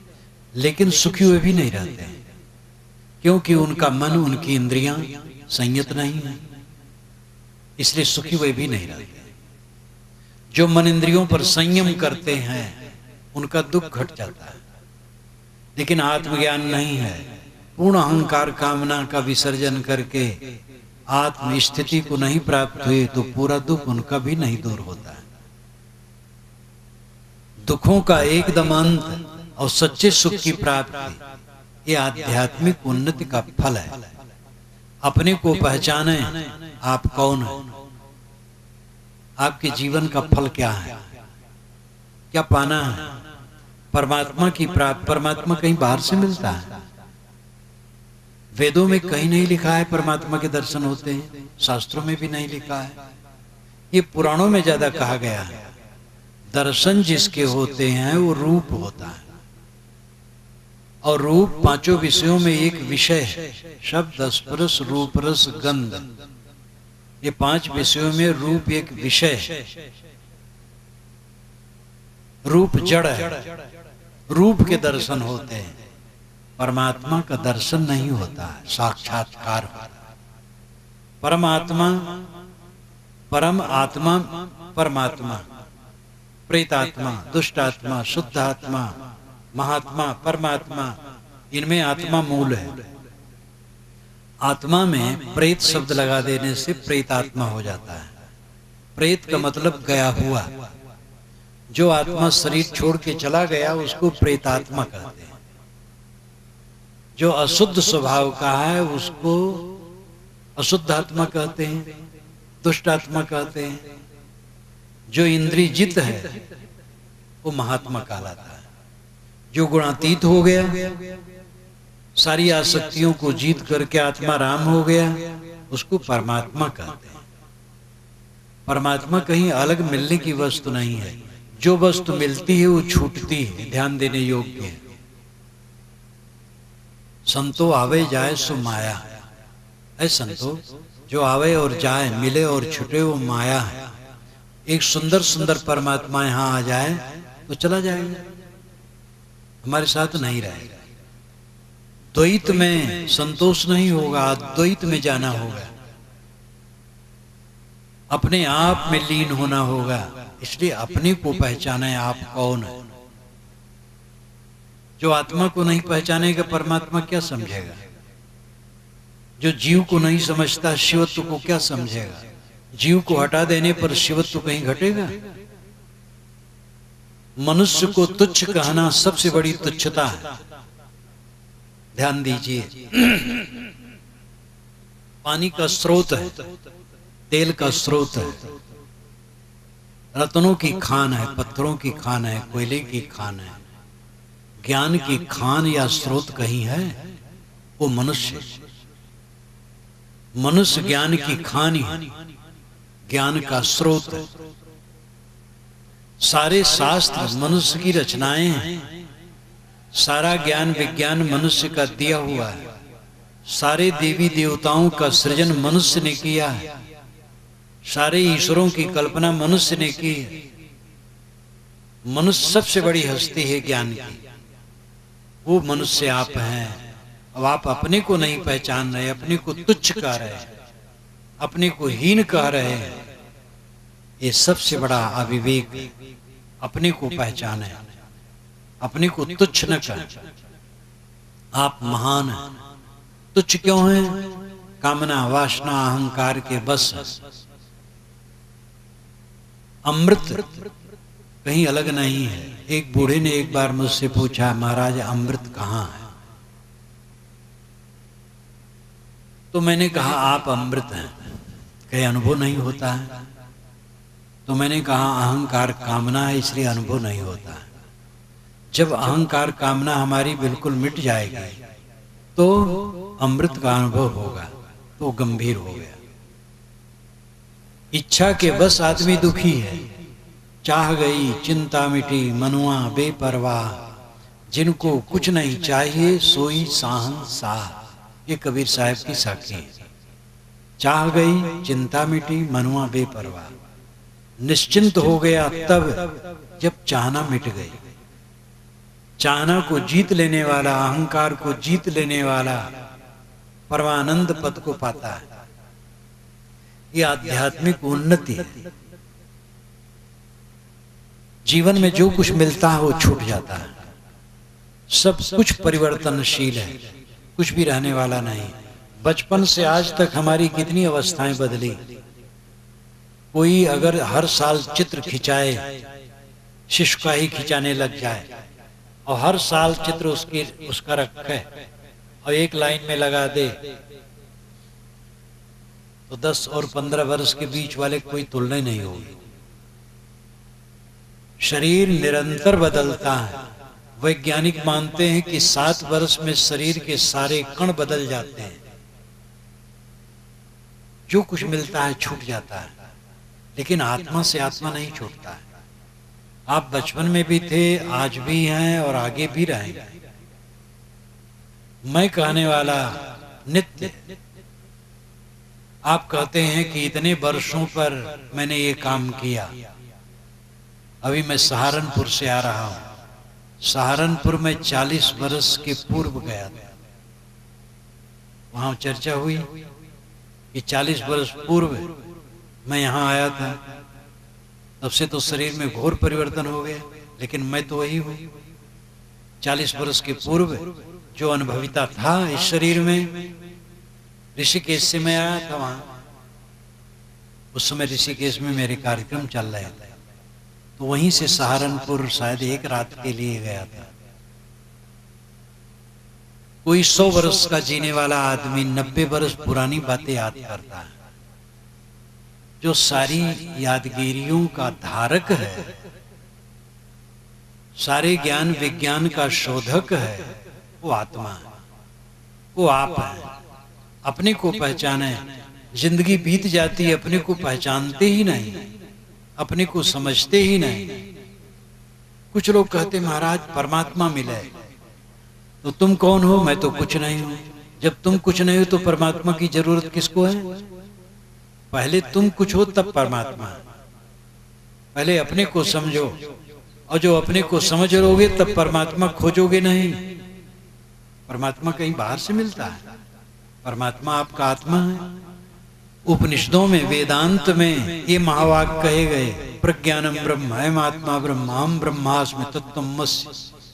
लेकिन सुखी हुए भी नहीं रहते हैं, क्योंकि उनका मन, उनकी इंद्रियां संयत नहीं है, इसलिए सुखी हुए भी नहीं रहते। जो मन इंद्रियों पर संयम करते हैं उनका दुख घट जाता है। लेकिन आत्मज्ञान नहीं है, पूर्ण अहंकार कामना का विसर्जन करके आत्म स्थिति को नहीं प्राप्त हुए तो पूरा दुख उनका भी नहीं दूर होता है। दुखों का एकदम अंत और सच्चे सुख की प्राप्ति, ये आध्यात्मिक उन्नति का फल है। अपने को पहचाने, आप कौन हैं, आपके जीवन का फल क्या है, क्या पाना है। परमात्मा की प्राप्ति, परमात्मा कहीं बाहर से मिलता है? वेदों में कहीं नहीं लिखा है परमात्मा के दर्शन होते हैं, शास्त्रों में भी नहीं लिखा है। ये पुराणों में ज्यादा कहा गया है। दर्शन जिसके होते हैं वो रूप होता है, और रूप पांचों विषयों में एक विषय है। शब्द, स्पर्श, रूप, रस, गंध, ये 5 विषयों में रूप एक विषय है। रूप जड़ है, रूप के दर्शन होते हैं, परमात्मा का दर्शन नहीं होता है, साक्षात्कार होता है। परमात्मा, परम आत्मा, परमात्मा, प्रेतात्मा, दुष्टात्मा, शुद्ध आत्मा, महात्मा, परमात्मा, इनमें आत्मा मूल है। आत्मा में प्रेत शब्द लगा देने से प्रेतात्मा हो जाता है। प्रेत का मतलब गया हुआ। जो आत्मा शरीर छोड़ के चला गया उसको प्रेतात्मा कहते हैं। जो अशुद्ध स्वभाव का है उसको अशुद्ध आत्मा कहते हैं, दुष्ट आत्मा कहते हैं। जो इंद्रियजित है वो महात्मा कहलाता है। जो गुणातीत हो गया, सारी आसक्तियों को जीत करके आत्मा राम हो गया, उसको परमात्मा कहते हैं। परमात्मा कहीं अलग मिलने की वस्तु नहीं है। जो वस्तु मिलती है वो छूटती है, ध्यान देने योग्य है। संतो आवे जाए सो माया है। संतो जो आवे और जाए, मिले और छूटे, वो माया है। एक सुंदर सुंदर परमात्मा यहां आ जाए तो चला जाएगा, हमारे साथ नहीं रहेगा। द्वैत में संतोष नहीं होगा, द्वैत में जाना होगा, अपने आप में लीन होना होगा। इसलिए अपने को पहचाने आप कौन है। जो आत्मा को नहीं पहचानेगा परमात्मा क्या समझेगा? जो जीव को नहीं समझता शिवत्व को क्या समझेगा? जीव को हटा देने पर शिवत्व कहीं घटेगा? मनुष्य को तुच्छ कहना सबसे बड़ी तुच्छता है। ध्यान दीजिए, पानी का स्रोत है, तेल का स्रोत है, रत्नों की खान है, पत्थरों की खान है, कोयले की खान है। ज्ञान की खान या स्रोत कहीं है? वो मनुष्य। मनुष्य ज्ञान की खान है, ज्ञान का स्रोत है। सारे शास्त्र मनुष्य की रचनाएं हैं। सारा ज्ञान विज्ञान मनुष्य का दिया हुआ है। सारे देवी देवताओं का सृजन मनुष्य ने किया है। सारे ईश्वरों की कल्पना मनुष्य ने की है। मनुष्य सबसे बड़ी हस्ती है ज्ञान की, वो मनुष्य आप हैं। अब आप अपने को नहीं पहचान रहे, अपने को तुच्छ कह रहे हैं, अपने को हीन कह रहे हैं। ये सबसे बड़ा अविवेक। अपने को पहचाने, अपने को तुच्छ न करें। आप महान हैं। तुच्छ क्यों हैं? कामना, वासना, अहंकार के बस। अमृत कहीं अलग नहीं है। एक बूढ़े ने एक बार मुझसे पूछा, महाराज अमृत कहाँ है? तो मैंने कहा आप अमृत हैं, कहीं अनुभव नहीं होता है। तो मैंने कहा अहंकार कामना है इसलिए अनुभव नहीं होता है। जब अहंकार कामना हमारी बिल्कुल मिट जाएगी तो अमृत का अनुभव होगा। तो गंभीर हो गया। इच्छा के बस आदमी दुखी है। चाह गई चिंता मिटी, मनुआ बेपरवाह, जिनको कुछ नहीं चाहिए सोई साहंसाह। ये कबीर साहब की साखी है। चाह गई चिंता मिटी, मनुआ बेपरवाह। निश्चिंत हो गया तब जब चाहना मिट गई। चाहना को जीत लेने वाला, अहंकार को जीत लेने वाला परमानंद पद को पाता है। ये आध्यात्मिक उन्नति है। जीवन में जो कुछ मिलता है वो छूट जाता है। सब कुछ परिवर्तनशील है, कुछ भी रहने वाला नहीं। बचपन से आज तक हमारी कितनी अवस्थाएं बदली। कोई अगर हर साल चित्र खिंचाए, शिशु का ही खिंचाने लग जाए और हर साल चित्र उसका रखे और एक लाइन में लगा दे, तो 10 और 15 वर्ष के बीच वाले कोई तुलना नहीं होगी। शरीर निरंतर बदलता है, वैज्ञानिक मानते हैं कि 7 वर्ष में शरीर के सारे कण बदल जाते हैं, जो कुछ मिलता है छूट जाता है, लेकिन आत्मा से आत्मा नहीं छूटता है। आप बचपन में भी थे, आज भी हैं और आगे भी रहेंगे। मैं कहने वाला नित्य। आप कहते हैं कि इतने वर्षों पर मैंने ये काम किया। अभी मैं सहारनपुर से आ रहा हूं। सहारनपुर में 40 वर्ष के पूर्व गया था। वहां चर्चा हुई कि 40 वर्ष पूर्व मैं यहां आया था। तब से तो शरीर में घोर परिवर्तन हो गया, लेकिन मैं तो वही हूं। 40 वर्ष के पूर्व जो अनुभविता था इस शरीर में, ऋषिकेश से मैं आया था वहां। उस समय ऋषिकेश में मेरे कार्यक्रम चल रहे थे, तो वहीं से सहारनपुर शायद 1 रात के लिए गया था। कोई 100 वर्ष का जीने वाला आदमी 90 वर्ष पुरानी बातें याद करता है। जो सारी यादगिरियों का धारक है, सारे ज्ञान विज्ञान का शोधक है, वो आत्मा है, वो आप है। अपने को पहचाने। जिंदगी बीत जाती है, अपने को पहचानते ही नहीं, अपने को समझते ही नहीं। कुछ लोग कहते महाराज परमात्मा मिले, तो तुम कौन हो? मैं तो कुछ नहीं हूं। जब तुम कुछ नहीं हो तो परमात्मा की जरूरत किसको है? पहले तुम कुछ हो तब परमात्मा। पहले अपने को समझो, और जो अपने को समझ लोगे तब परमात्मा खोजोगे नहीं। परमात्मा कहीं बाहर से मिलता है? परमात्मा आपका आत्मा है। उपनिषदों में, वेदांत में ये महावाक्य कहे गए, प्रज्ञानम ब्रह्म अहम आत्मा ब्रह्म अहम ब्रह्मास्मि तत्त्वमसि।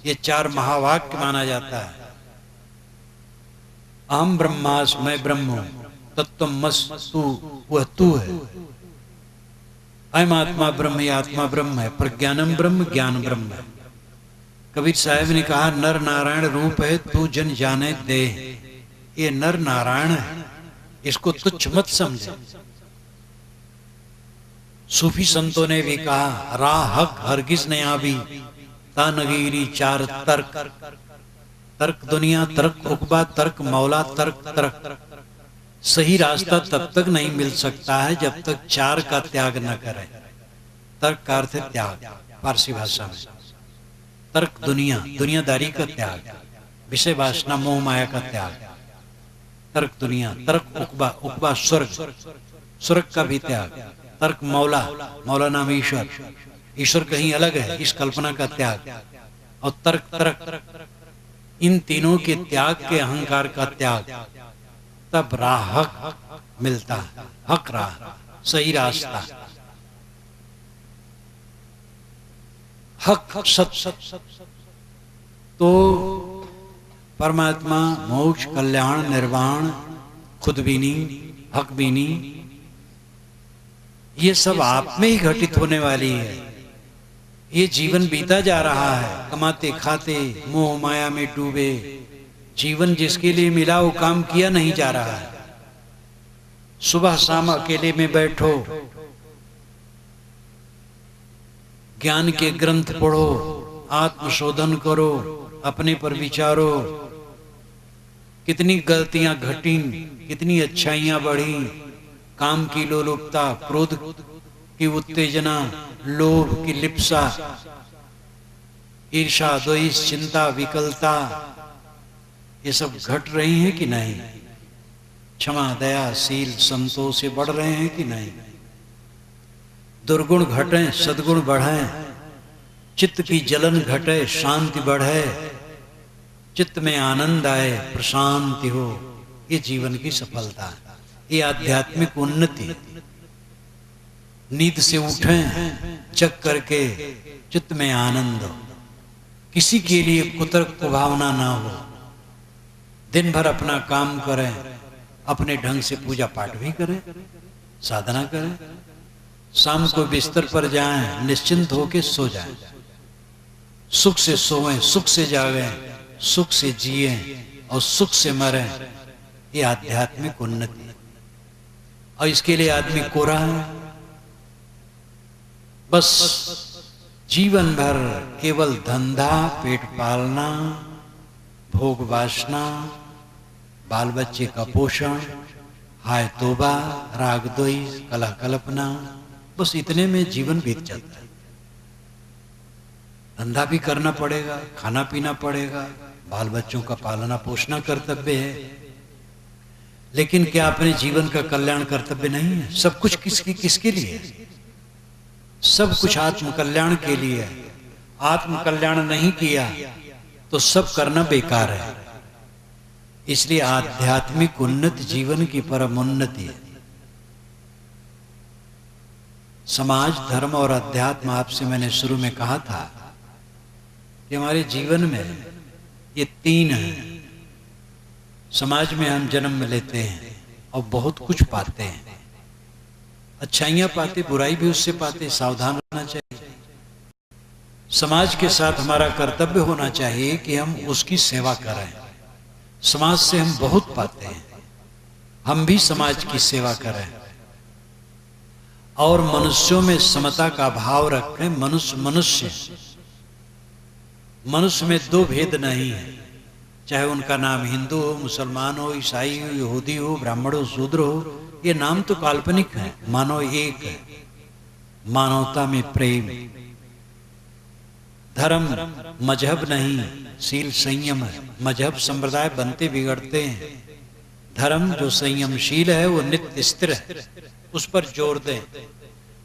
ये 4 महावाक्य माना जाता है। अहम ब्रह्मास्मि, मैं ब्रह्म हूं, तत्त्वमसि तू, वह तू है। अहम आत्मा ब्रह्म, ये आत्मा ब्रह्म है। प्रज्ञानम ब्रह्म, ज्ञान ब्रह्म है। कबीर साहब ने कहा नर नारायण रूप है तू जन जाने दे। ये नर नारायण है, इसको तुच्छ मत समझे। सूफी संतों ने भी कहा राह हक हरगिज ने आवी ता नगीरी 4 तर्क। तर्क दुनिया, तर्क उकबा, तर्क मौला, तर्क तर्क। सही रास्ता तब तक नहीं मिल सकता है जब तक 4 का त्याग न करे। तर्क का अर्थ है त्याग फारसी भाषा में। तर्क दुनिया, दुनियादारी का त्याग, विषय वासना मोह माया का त्याग। तर्क दुनिया, तर्क उकबा, उकबा स्वर्ग, स्वर्ग का भी त्याग। तर्क मौला, मौला नाम ईश्वर, ईश्वर कहीं अलग है, इस कल्पना का त्याग। और तर्क तर्क, इन तीनों के त्याग के अहंकार का त्याग, तब राह हक मिलता है। हक राह, सही रास्ता, हक सत। तो परमात्मा, मोक्ष, कल्याण, निर्वाण, खुदबीनी, हकबीनी, ये सब आप में ही घटित होने वाली है। ये जीवन बीता जा रहा है, कमाते खाते मोह माया में डूबे। जीवन जिसके लिए मिला वो काम किया नहीं जा रहा है। सुबह शाम अकेले में बैठो, ज्ञान के ग्रंथ पढ़ो, आत्मशोधन करो, अपने पर विचारो। कितनी गलतियां घटी, कितनी अच्छाइयां बढ़ी। काम की लोलुपता, क्रोध की उत्तेजना, लोभ की लिप्सा, ईर्षा, द्वेष, चिंता, विकलता, ये सब घट रही हैं कि नहीं? क्षमा, दया, शील, संतोष से बढ़ रहे हैं कि नहीं? दुर्गुण घटें, सद्गुण बढ़ें। चित्त की जलन घटे, शांति बढ़े। चित्त में आनंद आए, प्रशांति हो। ये जीवन की सफलता है, ये आध्यात्मिक उन्नति। नींद से उठें जग करके, चित्त में आनंद हो। किसी के लिए कुतर्क भावना ना हो। दिन भर अपना काम करें, अपने ढंग से पूजा पाठ भी करें, साधना करें। शाम को बिस्तर पर जाएं, निश्चिंत होके सो जाएं। सुख से सोएं, सुख से जागें, सुख से जिएं और सुख से मरें। ये आध्यात्मिक उन्नति है। और इसके लिए आदमी कोरा है, बस जीवन भर केवल धंधा, पेट पालना, भोग वासना, बाल बच्चे का पोषण, हाय तोबा, राग द्वेष, कलह कल्पना, बस इतने में जीवन बीत जाता है। धंधा भी करना पड़ेगा, खाना पीना पड़ेगा, बाल बच्चों का पालना पोषणा कर्तव्य है, लेकिन क्या अपने जीवन का कल्याण कर्तव्य नहीं है? सब कुछ किसके लिए है? सब कुछ आत्म कल्याण के लिए है। आत्म कल्याण नहीं किया तो सब करना बेकार है। इसलिए आध्यात्मिक उन्नति जीवन की परम उन्नति है। समाज, धर्म और अध्यात्म, आपसे मैंने शुरू में कहा था कि हमारे जीवन में ये तीन हैं। समाज में हम जन्म लेते हैं और बहुत कुछ पाते हैं, अच्छाइयां पाते, बुराई भी उससे पाते, सावधान रहना चाहिए। समाज के साथ हमारा कर्तव्य होना चाहिए कि हम उसकी सेवा करें। समाज से हम बहुत पाते हैं, हम भी समाज की सेवा करें और मनुष्यों में समता का भाव रखें। मनुष्य में दो भेद नहीं है, चाहे उनका नाम हिंदू हो, मुसलमान हो, ईसाई हो, यहूदी हो, ब्राह्मण हो, शूद्र हो, ये नाम तो काल्पनिक है, मानव एक है। मानवता में प्रेम, धर्म मजहब नहीं, शील संयम है। मजहब संप्रदाय बनते बिगड़ते हैं, धर्म जो संयमशील है वो नित्य स्थिर है, उस पर जोर दें।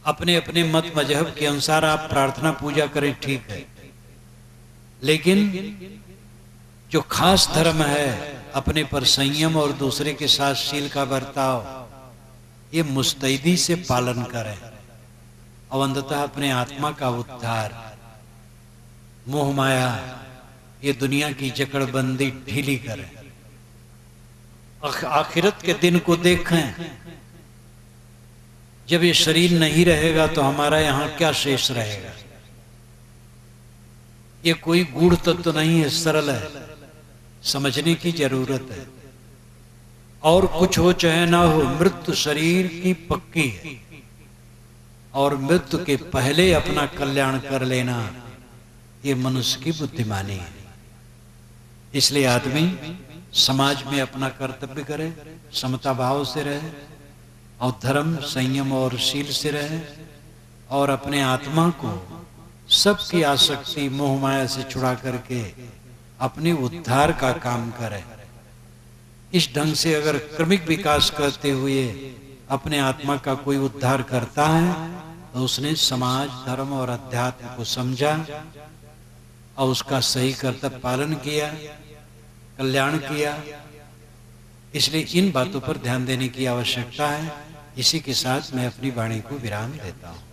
अपने अपने मत मजहब के अनुसार आप प्रार्थना पूजा करें, ठीक है, लेकिन जो खास धर्म है, अपने पर संयम और दूसरे के साथ शील का बर्ताव, ये मुस्तैदी से पालन करें और अंततः अपने आत्मा का उद्धार। मोह माया, ये दुनिया की जकड़बंदी ढीली करें, आखिरत के दिन को देखें। जब ये शरीर नहीं रहेगा तो हमारा यहाँ क्या शेष रहेगा? ये कोई गूढ़ तत्व नहीं है, सरल है, समझने की जरूरत है। और कुछ हो चाहे ना हो, मृत्यु शरीर की पक्की है और मृत्यु के पहले अपना कल्याण कर लेना, ये मनुष्य की बुद्धिमानी है। इसलिए आदमी समाज में अपना कर्तव्य करे, समता भाव से रहे और धर्म, संयम और शील से रहे और अपने आत्मा को सबकी आसक्ति, मोह माया से छुड़ा करके अपने उद्धार का काम करे। इस ढंग से अगर क्रमिक विकास करते हुए अपने आत्मा का कोई उद्धार करता है तो उसने समाज, धर्म और अध्यात्म को समझा और उसका सही कर्तव्य पालन किया, कल्याण किया। इसलिए इन बातों पर ध्यान देने की आवश्यकता है। इसी के साथ मैं अपनी वाणी को विराम देता हूं।